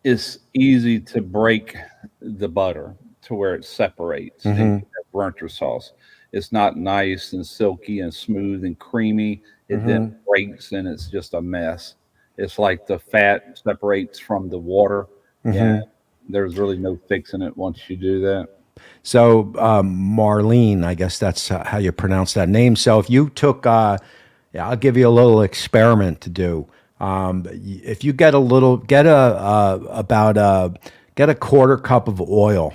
it's easy to break the butter to where it separates and you have burnt your sauce. It's not nice and silky and smooth and creamy. It then breaks and it's just a mess. It's like the fat separates from the water, and there's really no fixing it once you do that. So, Marlene, I guess that's how you pronounce that name. So, if you took, yeah, I'll give you a little experiment to do. If you get a little, get a quarter cup of oil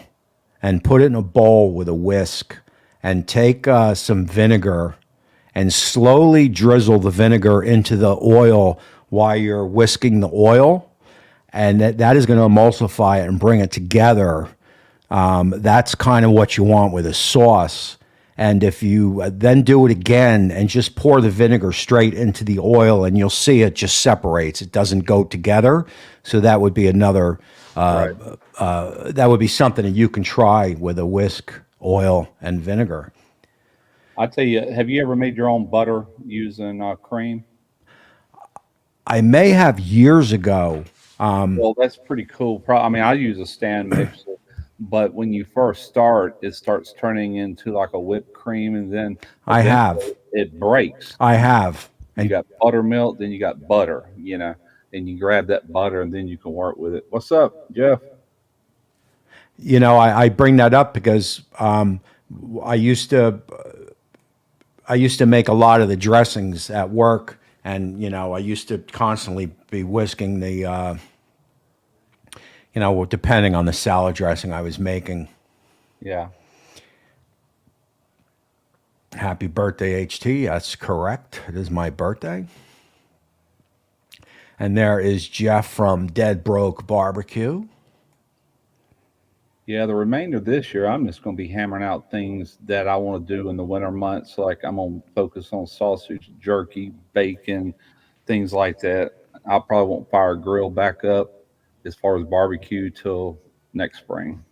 and put it in a bowl with a whisk and take some vinegar and slowly drizzle the vinegar into the oil while you're whisking the oil. And that is going to emulsify it and bring it together. That's kind of what you want with a sauce. And if you then do it again and just pour the vinegar straight into the oil, and you'll see it just separates. It doesn't go together. So that would be another, Right. that would be something that you can try with a whisk, oil, and vinegar. I tell you, have you ever made your own butter using cream? I may have years ago. Well, that's pretty cool. I mean, I use a stand mixer, but when you first start, it starts turning into like a whipped cream, and then I have. eventually it breaks. I have. You And got buttermilk, then you got butter, and you grab that butter, and then you can work with it. What's up, Jeff? I bring that up because I used to I used to make a lot of the dressings at work, and I used to constantly be whisking the depending on the salad dressing I was making. Yeah. Happy birthday, HT. That's correct. It is my birthday. And there is Jeff from Dead Broke Barbecue. Yeah, the remainder of this year, I'm just going to be hammering out things that I want to do in the winter months. Like I'm going to focus on sausage, jerky, bacon, things like that. I probably won't fire a grill back up as far as barbecue till next spring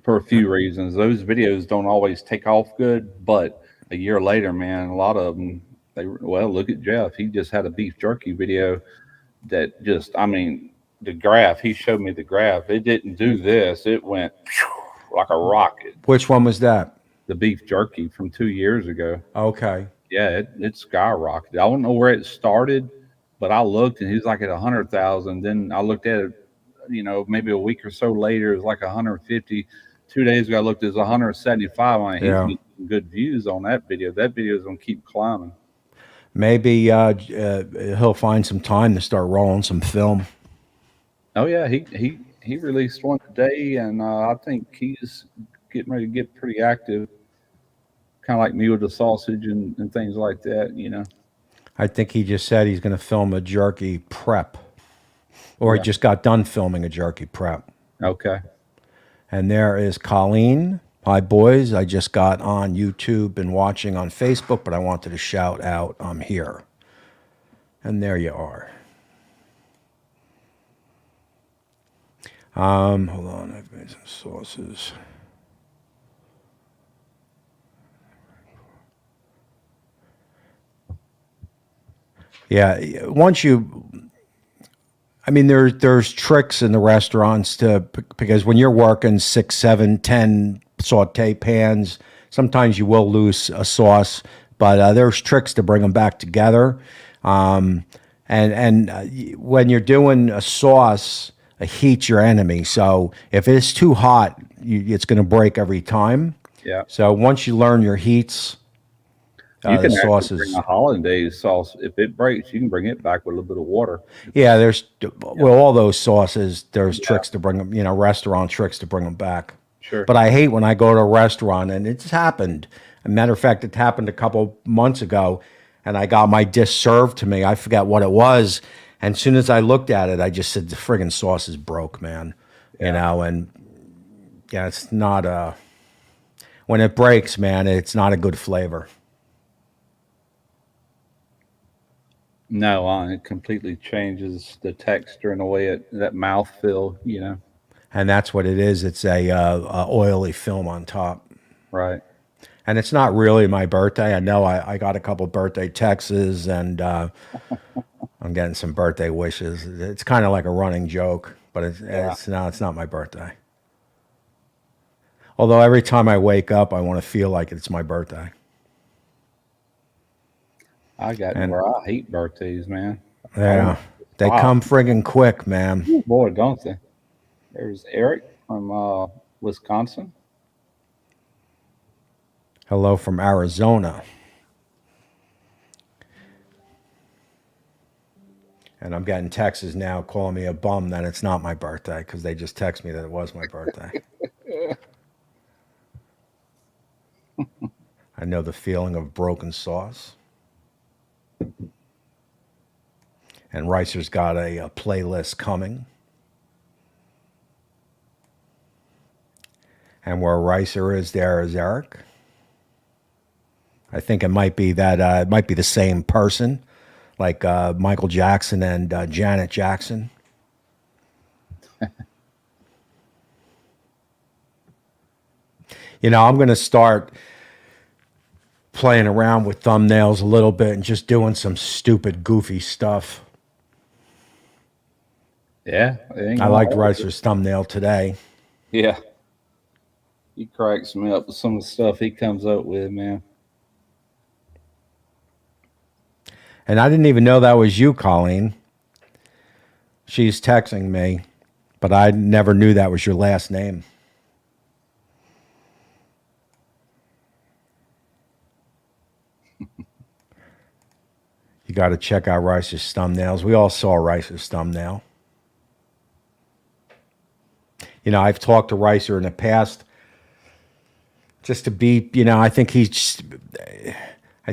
for a few reasons. Those videos don't always take off good, but a year later, man, a lot of them, look at Jeff. He just had a beef jerky video that just, I mean, the graph, he showed me the graph. It didn't do this. It went like a rocket. Which one was that? The beef jerky from 2 years ago. Okay. Yeah, it skyrocketed. I don't know where it started, But I looked and he was like at 100,000. Then I looked at it, maybe a week or so later, it was like 150. 2 days ago, I looked, it was 175. On it. He's Yeah. getting some good views on that video. That video is going to keep climbing. Maybe he'll find some time to start rolling some film. Oh yeah, he released one today, and I think he's getting ready to get pretty active, kind of like me with the sausage and things like that. I think he just said he's going to film a jerky prep, or he Yeah. just got done filming a jerky prep. Okay. And there is Colleen. Hi, boys. I just got on YouTube and watching on Facebook, but I wanted to shout out I'm here. And there you are. Hold on. I've made some sauces. Yeah. I mean, there's tricks in the restaurants because when you're working 6, 7, 10 saute pans, sometimes you will lose a sauce, but there's tricks to bring them back together. And when you're doing a sauce, a heat's your enemy. So if it's too hot, it's going to break every time. Yeah. So once you learn your heats, You the can actually bring sauces. a hollandaise sauce. If it breaks, you can bring it back with a little bit of water. Yeah, there's Yeah. well, all those sauces. There's Yeah. tricks to bring them, restaurant tricks to bring them back. Sure. But I hate when I go to a restaurant and it's happened. A matter of fact, it happened a couple months ago, and I got my dish served to me. I forgot what it was, and as soon as I looked at it, I just said the friggin' sauce is broke, man. Yeah. And yeah, it's not a when it breaks, man. It's not a good flavor. No, it completely changes the texture and the way that mouth feel. And that's what it is. It's a oily film on top. Right. And it's not really my birthday. I know I got a couple birthday texts, and I'm getting some birthday wishes. It's kind of like a running joke, but Yeah. it's not my birthday. Although every time I wake up, I want to feel like it's my birthday. I got And where I hate birthdays, man. I want yeah, to they stop. come friggin' quick, man. Ooh, boy, don't they? There's Eric from Wisconsin. Hello from Arizona. And I'm getting texts now calling me a bum that it's not my birthday because they just text me that it was my birthday. I know the feeling of broken sauce. And Ricer's got a playlist coming. And where Ricer is, there is Eric. I think it might be it might be the same person, like Michael Jackson and Janet Jackson. I'm going to start playing around with thumbnails a little bit and just doing some stupid, goofy stuff. Yeah, it ain't I gonna liked hurt. Ricer's thumbnail today. Yeah, he cracks me up with some of the stuff he comes up with, man. And I didn't even know that was you, Colleen. She's texting me, but I never knew that was your last name. You got to check out Rice's thumbnails. We all saw Rice's thumbnail. I've talked to Ricer in the past just to be, I think he, I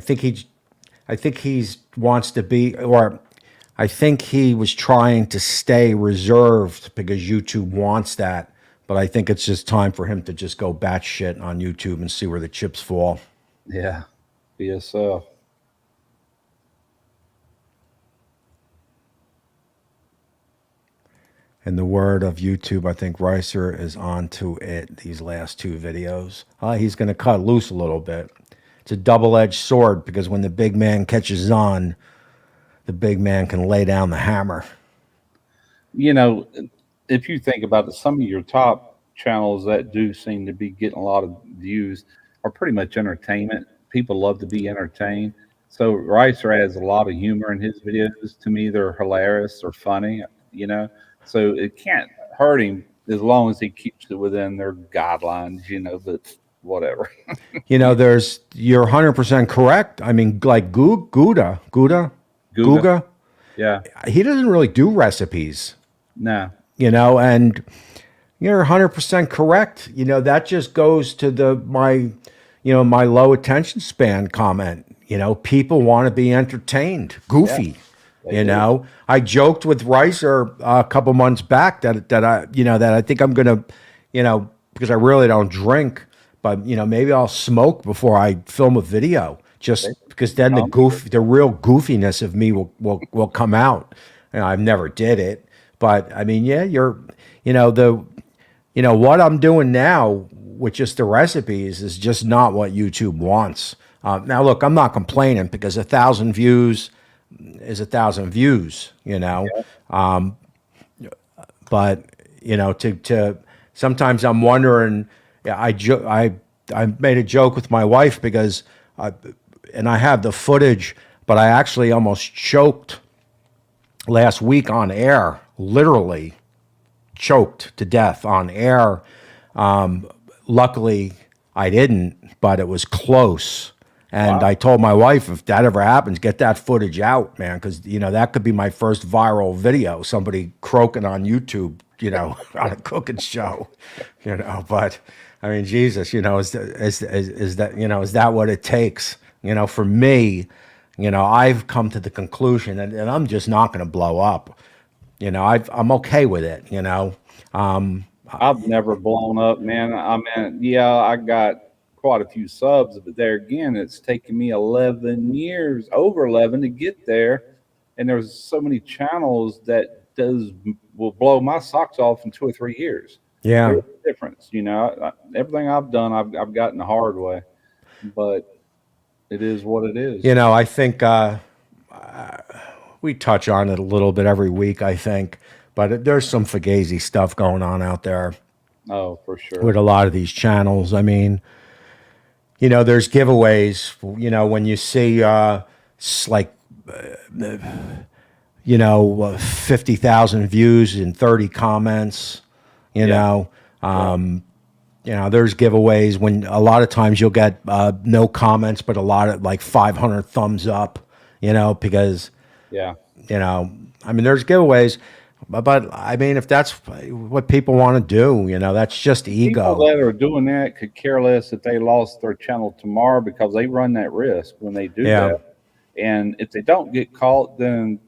think he's wants to be, or I think he was trying to stay reserved because YouTube wants that. But I think it's just time for him to just go batshit on YouTube and see where the chips fall. Yeah, be yourself. In the word of YouTube, I think Ricer is on to it these last two videos. He's going to cut loose a little bit. It's a double-edged sword because when the big man catches on, the big man can lay down the hammer. You know, if you think about it, some of your top channels that do seem to be getting a lot of views are pretty much entertainment. People love to be entertained. So Ricer has a lot of humor in his videos. To me, they're hilarious or funny, you know. So it can't hurt him as long as he keeps it within their guidelines, you know. But whatever. You're 100% correct. I mean, like Guga, Guga, yeah, he doesn't really do recipes, no, and you're 100% correct. That just goes to my low attention span comment. People want to be entertained, yeah, goofy. they do. I joked with Ricer a couple months back that I think I'm gonna, because I really don't drink, but maybe I'll smoke before I film a video, They just because then come. the real goofiness of me will come out. I've never did it, but I mean, yeah, you know, the what I'm doing now with just the recipes is just not what YouTube wants. Now, look, I'm not complaining because 1,000 views is 1,000 views, Yeah, but to sometimes I'm wondering. Yeah, I made a joke with my wife because, and I have the footage, but I actually almost choked last week on air, literally choked to death on air. Luckily, I didn't, but it was close. And wow. I told my wife, if that ever happens, get that footage out, man, because that could be my first viral video. Somebody croaking on YouTube, on a cooking show, But I mean, Jesus, is that what it takes? For me, I've come to the conclusion, and I'm just not going to blow up. I'm okay with it. I've never blown up, man. I mean, yeah, I got quite a few subs, but there again, it's taken me 11 years, over 11 to get there. And there's so many channels that does will blow my socks off in 2 or 3 years. Yeah. There's a difference, you know. Everything I've done, I've gotten the hard way, but it is what it is. I think we touch on it a little bit every week, I think, but there's some fugazi stuff going on out there Oh, for with sure. a lot of these channels. I mean, there's giveaways, when you see like, 50,000 views and 30 comments, you Yeah, know, yeah, there's giveaways when a lot of times you'll get no comments, but a lot of like 500 thumbs up, because, yeah. you know, I mean, there's giveaways, but I mean, if that's what people want to do, that's just People ego. that are doing that could care less if they lost their channel tomorrow because they run that risk when they do Yeah. that. And if they don't get caught, then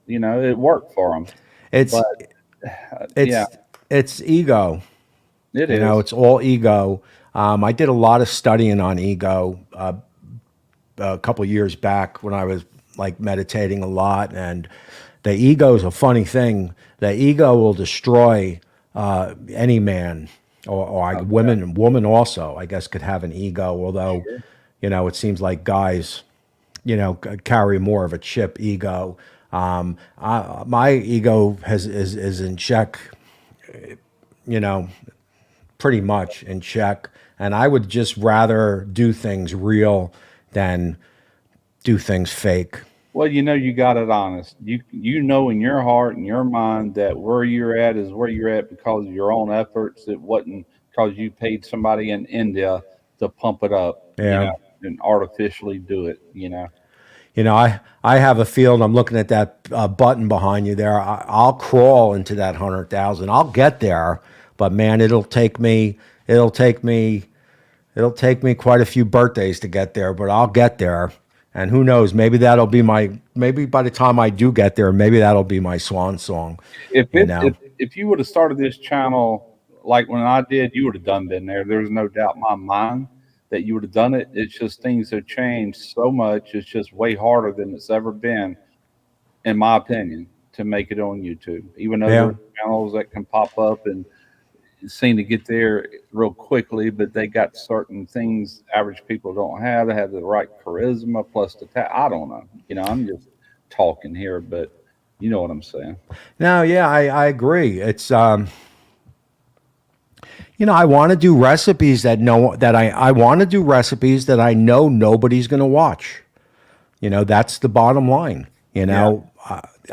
it worked for them. It's, But yeah, it's, it's ego. it is. It's all ego. I did a lot of studying on ego a couple years back when I was like meditating a lot, and the ego is a funny thing. The ego will destroy any man, Oh, yeah, woman also, I guess, could have an ego. Although, sure. it seems like guys, carry more of a chip ego. My ego is in check, you know, pretty much in check. And I would just rather do things real than do things fake. Well, you got it honest. You know in your heart and your mind that where you're at is where you're at because of your own efforts. It wasn't because you paid somebody in India to pump it up, Yeah. and artificially do it. I have a field. I'm looking at that button behind you there. I'll crawl into that 100,000. I'll get there, but man, it'll take me, it'll take me quite a few birthdays to get there, but I'll get there. And who knows? Maybe by the time I do get there, maybe that'll be my swan song. If You it know, if you would have started this channel like when I did, you would have done been there. There's no doubt in my mind that you would have done it. It's just things have changed so much. It's just way harder than it's ever been, in my opinion, to make it on YouTube. Even though yeah. there's channels that can pop up and seem to get there real quickly, but they got certain things average people don't have. They have the right charisma plus the I don't know. I'm just talking here, but you know what I'm saying. No, yeah, I agree. It's I want to do recipes I want to do recipes that I know nobody's going to watch. That's the bottom line. Yeah.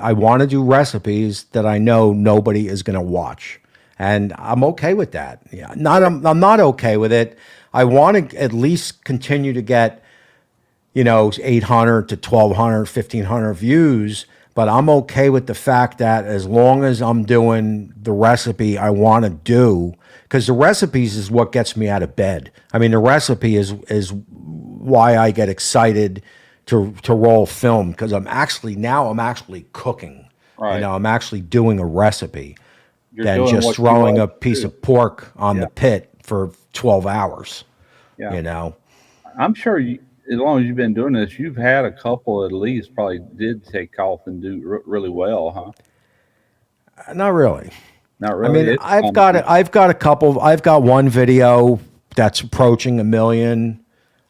I want to do recipes that I know nobody is going to watch, and I'm okay with that. Yeah, I'm not okay with it. I want to at least continue to get 800 to 1200, 1500 views, but I'm okay with the fact that as long as I'm doing the recipe I want to do, because the recipes is what gets me out of bed. I mean, the recipe is why I get excited to roll film, because I'm actually cooking. Right. I'm actually doing a recipe You're than doing just what you throwing a love to piece do. of pork on Yeah. the pit for 12 hours. Yeah. You know, I'm sure as long as you've been doing this, you've had a couple at least probably did take off and do really well, huh? not really. Not I really. mean, It's I've got one video that's approaching 1 million.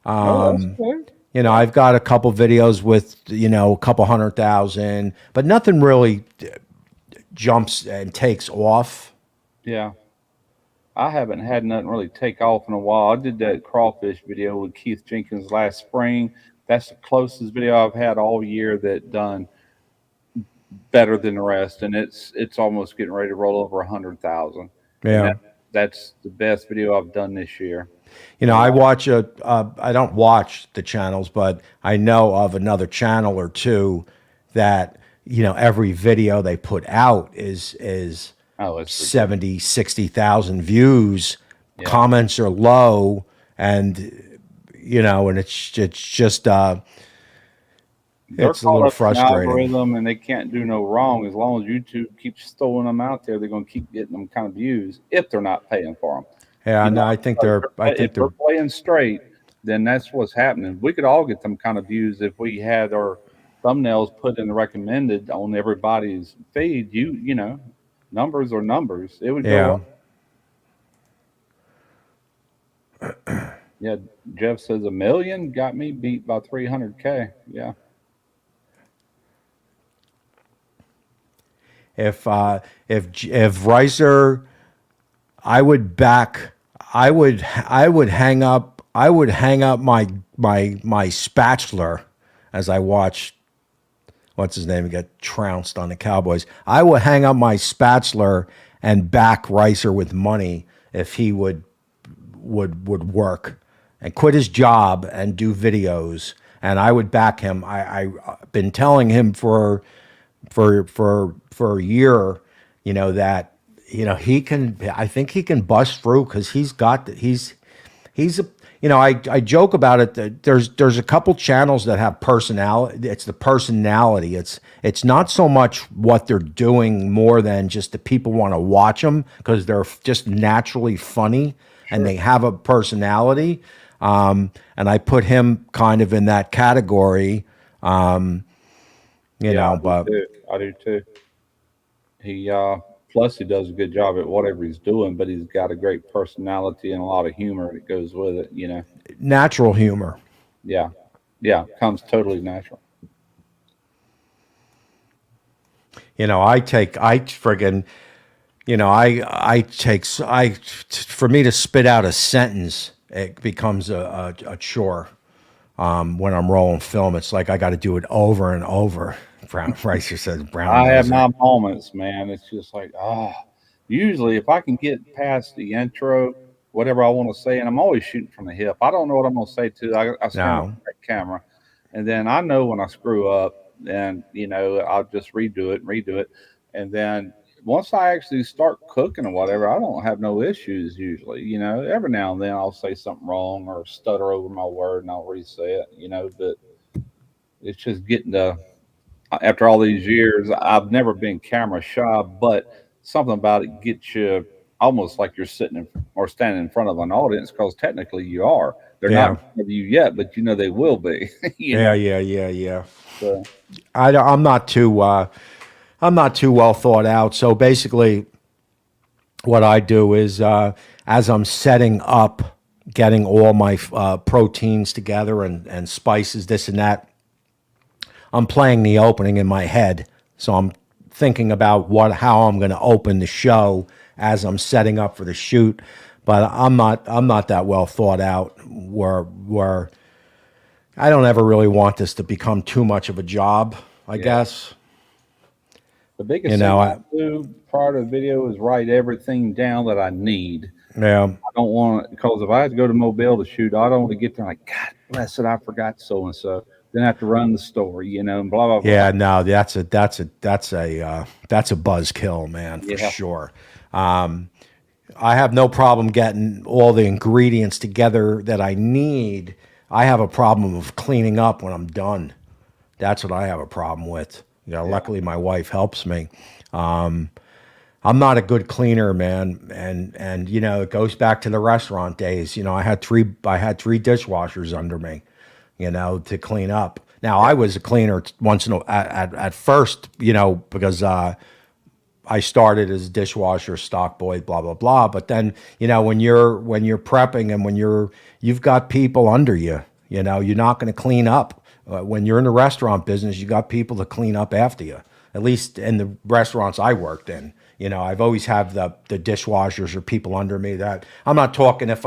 oh, that's good. Yeah. I've got a couple videos with, a couple 100,000, but nothing really jumps and takes off. Yeah. I haven't had nothing really take off in a while. I did that crawfish video with Keith Jenkins last spring. That's the closest video I've had all year that done better than the rest, and it's almost getting ready to roll over 100,000. And Yeah. that's the best video I've done this year. I And watch I don't watch the channels, but I know of another channel or two that, every video they put out is oh, it's ridiculous. 70, 60,000 views. Yeah, Comments are low, and and it's just they're it's a caught little up in the frustrating. algorithm, and they can't do no wrong as long as YouTube keeps throwing them out there. They're going to keep getting them kind of views if they're not paying for them. Yeah, You no, know, I think they're I if think they're they're playing straight, then that's what's happening. We could all get them kind of views if we had our thumbnails put in the recommended on everybody's feed. Numbers are numbers. It would go yeah. up. Yeah, Jeff says 1 million got me beat by 300K. Yeah, If Ricer, I would back. I would hang up my spatula as I watch what's his name get trounced on the Cowboys. I would hang up my spatula and back Ricer with money if he would work and quit his job and do videos, and I would back him. I've been telling him for a year, that he can. I think he can bust through because he's a. I joke about it. That there's a couple channels that have personality. It's the personality. It's not so much what they're doing more than just the people want to watch them because they're just naturally funny and sure. they have a personality. And I put him kind of in that category. Yeah, I do But too. I do too. He plus he does a good job at whatever he's doing, but he's got a great personality and a lot of humor that goes with it. natural humor. Yeah, yeah, comes totally natural. I friggin', for me to spit out a sentence, it becomes a chore. When I'm rolling film, it's like I got to do it over and over. Brown Ricer says brown I have noser. my moments, man. It's just like, usually if I can get past the intro, whatever I want to say, and I'm always shooting from the hip. I don't know what I'm going to say to. I stand up No, at that camera, and then I know when I screw up, and I'll just redo it, and then once I actually start cooking or whatever, I don't have no issues usually. Every now and then I'll say something wrong or stutter over my word, and I'll re-say it. But it's just getting to after all these years, I've never been camera shy, but something about it gets you almost like you're sitting or standing in front of an audience because technically you are. They're not in yeah, front of you yet, but they will be. yeah. So I'm not too. I'm not too well thought out. So basically, what I do is, as I'm setting up, getting all my proteins together and spices, this and that, I'm playing the opening in my head. So I'm thinking about how I'm going to open the show as I'm setting up for the shoot. but I'm not that well thought out where I don't ever really want this to become too much of a job, I Yeah. guess. The You biggest thing know, I do prior to the video is write everything down that I need. yeah. I don't want because if I had to go to Mobile to shoot, I don't want to get there like, God bless it, I forgot so and so. Then I have to run the store, and blah blah blah. Yeah, no, that's a buzzkill, man, for Yeah, sure. I have no problem getting all the ingredients together that I need. I have a problem of cleaning up when I'm done. That's what I have a problem with. yeah, Luckily my wife helps me. I'm not a good cleaner, man, and it goes back to the restaurant days. I had three dishwashers under me, to clean up. Now yeah, I was a cleaner once in a, at first, because I started as a dishwasher, stock boy, blah blah blah. But then, when you're prepping and you've got people under you, you're not going to clean up. When you're in the restaurant business, you got people to clean up after you. At least in the restaurants I worked in, I've always had the dishwashers or people under me. That I'm not talking if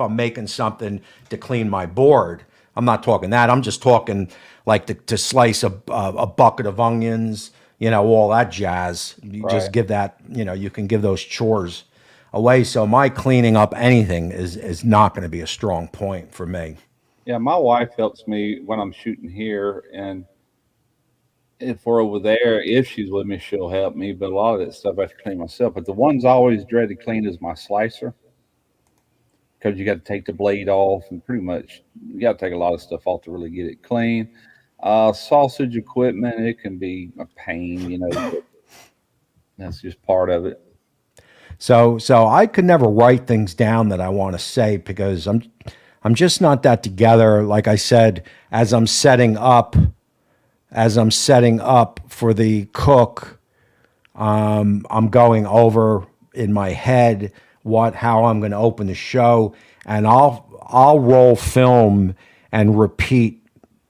I'm making something to clean my board. I'm not talking that. I'm just talking like to slice a bucket of onions, all that jazz. You right. just give that, you can give those chores away. So my cleaning up anything is not going to be a strong point for me. Yeah, my wife helps me when I'm shooting here, and if we're over there, if she's with me, she'll help me. But a lot of that stuff I have to clean myself. But the ones I always dread to clean is my slicer because you got to take the blade off, and pretty much you got to take a lot of stuff off to really get it clean. Sausage equipment, it can be a pain, but that's just part of it. So I could never write things down that I want to say because I'm just not that together. Like I said, as I'm setting up for the cook, I'm going over in my head how I'm going to open the show, and I'll roll film and repeat,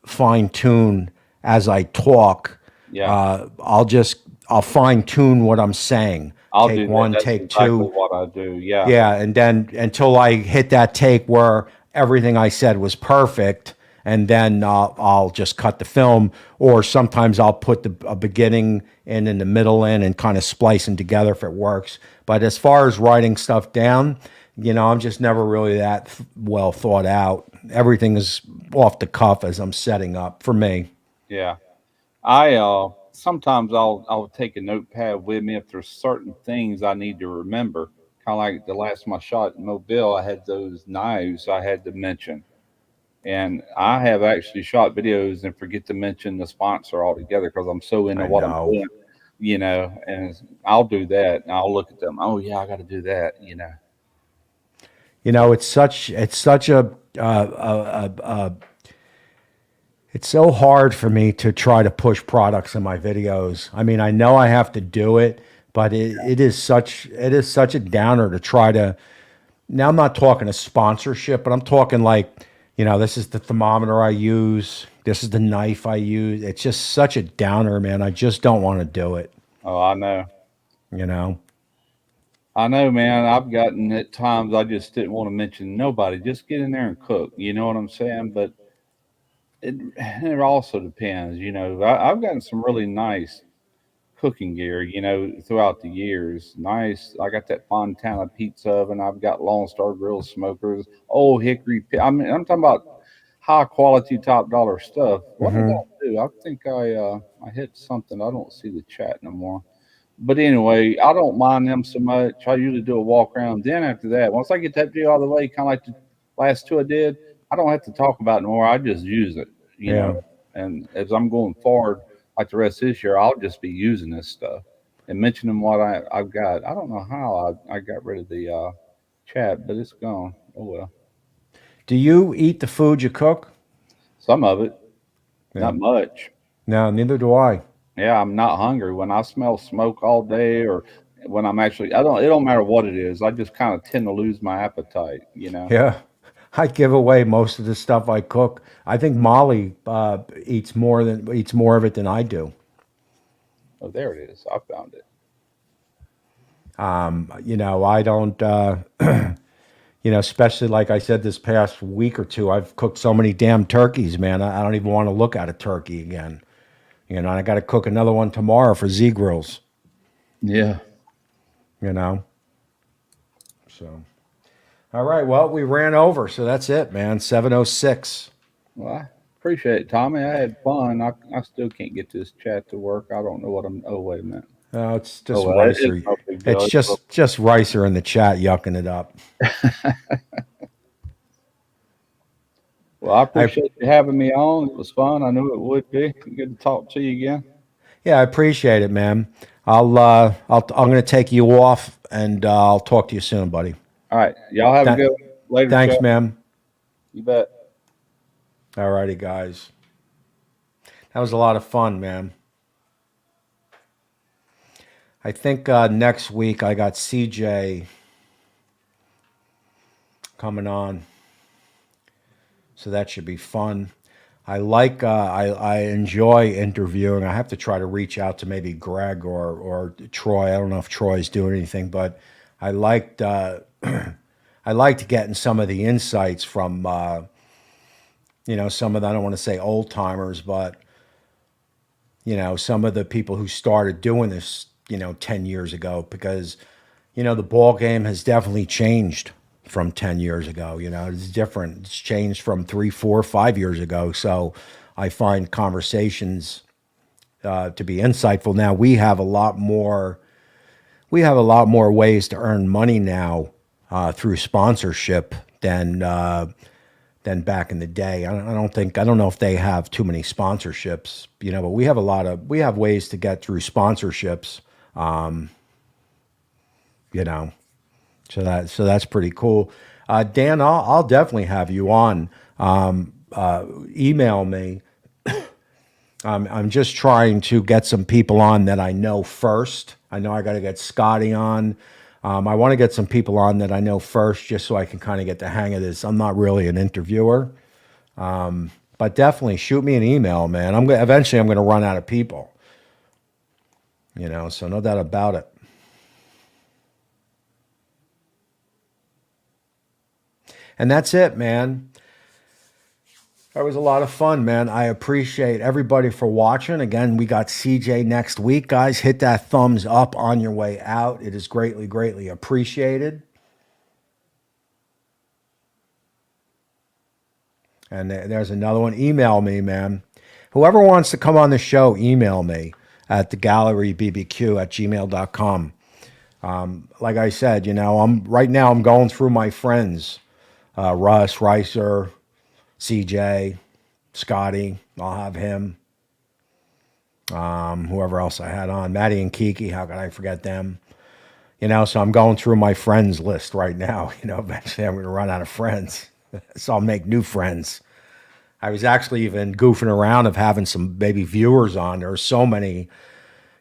fine tune as I talk. Yeah, I'll fine tune what I'm saying. I'll Take do that. one, That's take exactly two. what I do. Yeah, Yeah, and then until I hit that take where everything I said was perfect, and then I'll just cut the film. Or sometimes I'll put a beginning in the middle in, and kind of splice them together if it works. But as far as writing stuff down, I'm just never really that well thought out. Everything is off the cuff as I'm setting up for me. yeah. I sometimes I'll take a notepad with me if there's certain things I need to remember. Kind of like the last time I shot in Mobile, I had those knives I had to mention, and I have actually shot videos and forget to mention the sponsor altogether because I'm so into I what I'm know. doing, And I'll do that, and I'll look at them. Oh yeah, I got to do that. It's such a it's so hard for me to try to push products in my videos. I mean, I know I have to do it, but it is such a downer to try to. Now I'm not talking a sponsorship, but I'm talking like, this is the thermometer I use. This is the knife I use. It's just such a downer, man. I just don't want to do it, Oh, I know. you know? I know, man. I've gotten at times I just didn't want to mention nobody. Just get in there and cook. You know what I'm saying? But it also depends. I've gotten some really nice cooking gear, throughout the years. Nice. I got that Fontana pizza oven. I've got Lone Star Grill smokers, old Hickory. I mean, I'm talking about high quality, top dollar stuff. What did Hmm. I do? I think I hit something. I don't see the chat no more. But anyway, I don't mind them so much. I usually do a walk around. Then after that, once I get that video out of the way, kind of like the last two I did, I don't have to talk about it no more. I just use it, you know. Yeah. And as I'm going forward, like the rest of this year, I'll just be using this stuff and mentioning what I've got. I don't know how I got rid of the chat, but it's gone. Oh well. Do you eat the food you cook? Some of it, Yeah. not much. No, neither do I. Yeah, I'm not hungry. When I smell smoke all day or when I'm actually, it don't matter what it is. I just kind of tend to lose my appetite. Yeah. I give away most of the stuff I cook. I think Molly eats more of it than I do. Oh, there it is. I found it. I don't. especially like I said, this past week or two, I've cooked so many damn turkeys, man. I don't even want to look at a turkey again. And I got to cook another one tomorrow for Z Grills. Yeah. You know. So, all right. Well, we ran over, so that's it, man. 7:06. Well, I appreciate it, Tommy. I had fun. I still can't get this chat to work. I don't know what I'm. Oh, wait a minute. It's Oh, just well, it's Ricer. no big deal. It's just Ricer in the chat yucking it up. Well, I I appreciate you having me on. It was fun. I knew it would be. Good to talk to you again. Yeah, I appreciate it, man. I'm going to take you off, and I'll talk to you soon, buddy. All right. Y'all have a Th- good one. Later, Thanks, chat. man. You bet. All righty, guys. That was a lot of fun, man. I think next week I got CJ coming on, so that should be fun. I enjoy interviewing. I have to try to reach out to maybe Greg or Troy. I don't know if Troy's doing anything, but I liked I liked getting some of the insights from some of the, I don't want to say old timers, but some of the people who started doing this 10 years ago, because the ball game has definitely changed from 10 years ago. It's different. It's changed from 3, 4, 5 years ago. So I find conversations to be insightful. Now we have a lot more ways to earn money now through sponsorship than back in the day. I don't know if they have too many sponsorships, but we have ways to get through sponsorships, you know. So that's pretty cool. Dan, I'll definitely have you on. Email me. I'm just trying to get some people on that I know first. I know I got to get Scotty on. I want to get some people on that I know first, just so I can kind of get the hang of this. I'm not really an interviewer, but definitely shoot me an email, man. Eventually I'm going to run out of people, so no doubt about it. And that's it, man. That was a lot of fun, man. I appreciate everybody for watching. Again, we got CJ next week, guys. Hit that thumbs up on your way out. It is greatly, greatly appreciated. And there's another one. Email me, man. Whoever wants to come on the show, email me at thegallerybbq@gmail.com. Like I said, right now I'm going through my friends, Russ, Ricer, CJ, Scotty. I'll have him. Whoever else I had on, Maddie and Kiki. How could I forget them? So I'm going through my friends list right now. Eventually I'm going to run out of friends, so I'll make new friends. I was actually even goofing around of having some maybe viewers on. There are so many,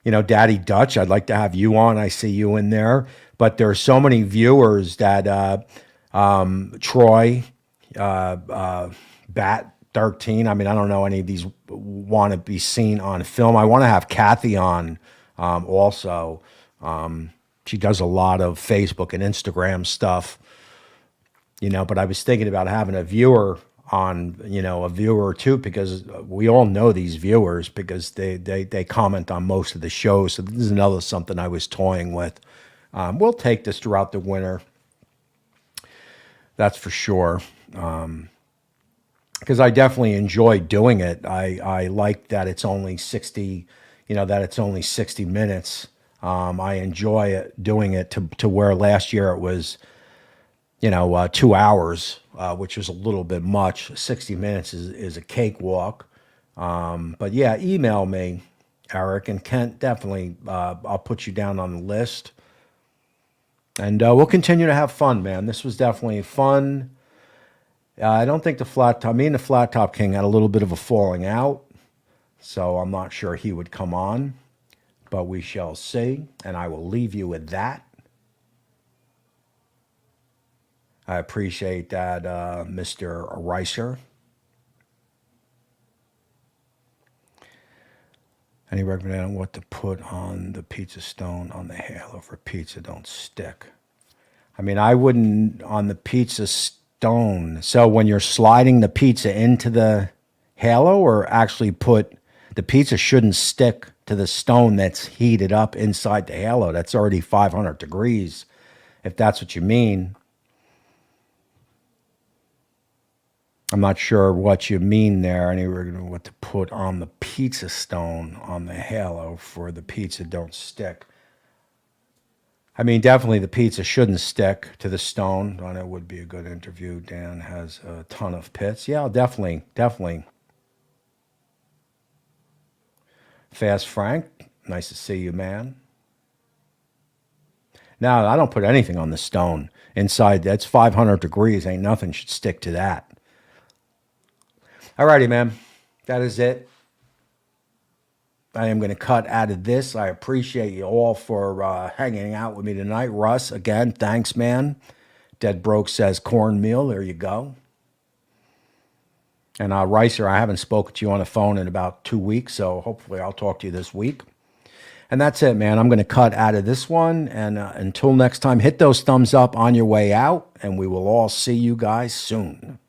Daddy Dutch. I'd like to have you on. I see you in there, but there are so many viewers that Troy, Bat 13. I mean, I don't know any of these want to be seen on film. I want to have Kathy on also. She does a lot of Facebook and Instagram stuff, but I was thinking about having a viewer on, a viewer or two, because we all know these viewers because they comment on most of the shows. So this is another something I was toying with. We'll take this throughout the winter. That's for sure. Because I definitely enjoy doing it. I like that it's only 60, that it's only 60 minutes. I enjoy doing it to where last year it was, 2 hours, which was a little bit much. 60 minutes is a cakewalk. But yeah, email me, Eric and Kent. Definitely, I'll put you down on the list. And we'll continue to have fun, man. This was definitely fun. I don't think me and the Flat Top King had a little bit of a falling out, so I'm not sure he would come on, but we shall see, and I will leave you with that. I appreciate that, Mr. Ricer. Any recommendation on what to put on the pizza stone on the halo for pizza don't stick? I mean, I wouldn't on the pizza stone. So when you're sliding the pizza into the halo, or actually put the pizza shouldn't stick to the stone that's heated up inside the halo. That's already 500 degrees, if that's what you mean. I'm not sure what you mean there. What to put on the pizza stone on the halo for the pizza don't stick. I mean, definitely the pizza shouldn't stick to the stone. And it would be a good interview. Dan has a ton of pits. Yeah, definitely, definitely. Fast Frank, nice to see you, man. Now, I don't put anything on the stone inside. That's 500 degrees. Ain't nothing should stick to that. All righty, man. That is it. I am going to cut out of this. I appreciate you all for hanging out with me tonight. Russ, again, thanks, man. Dead Broke says cornmeal. There you go. And Ricer, I haven't spoken to you on the phone in about 2 weeks, so hopefully I'll talk to you this week. And that's it, man. I'm going to cut out of this one. And until next time, hit those thumbs up on your way out, and we will all see you guys soon.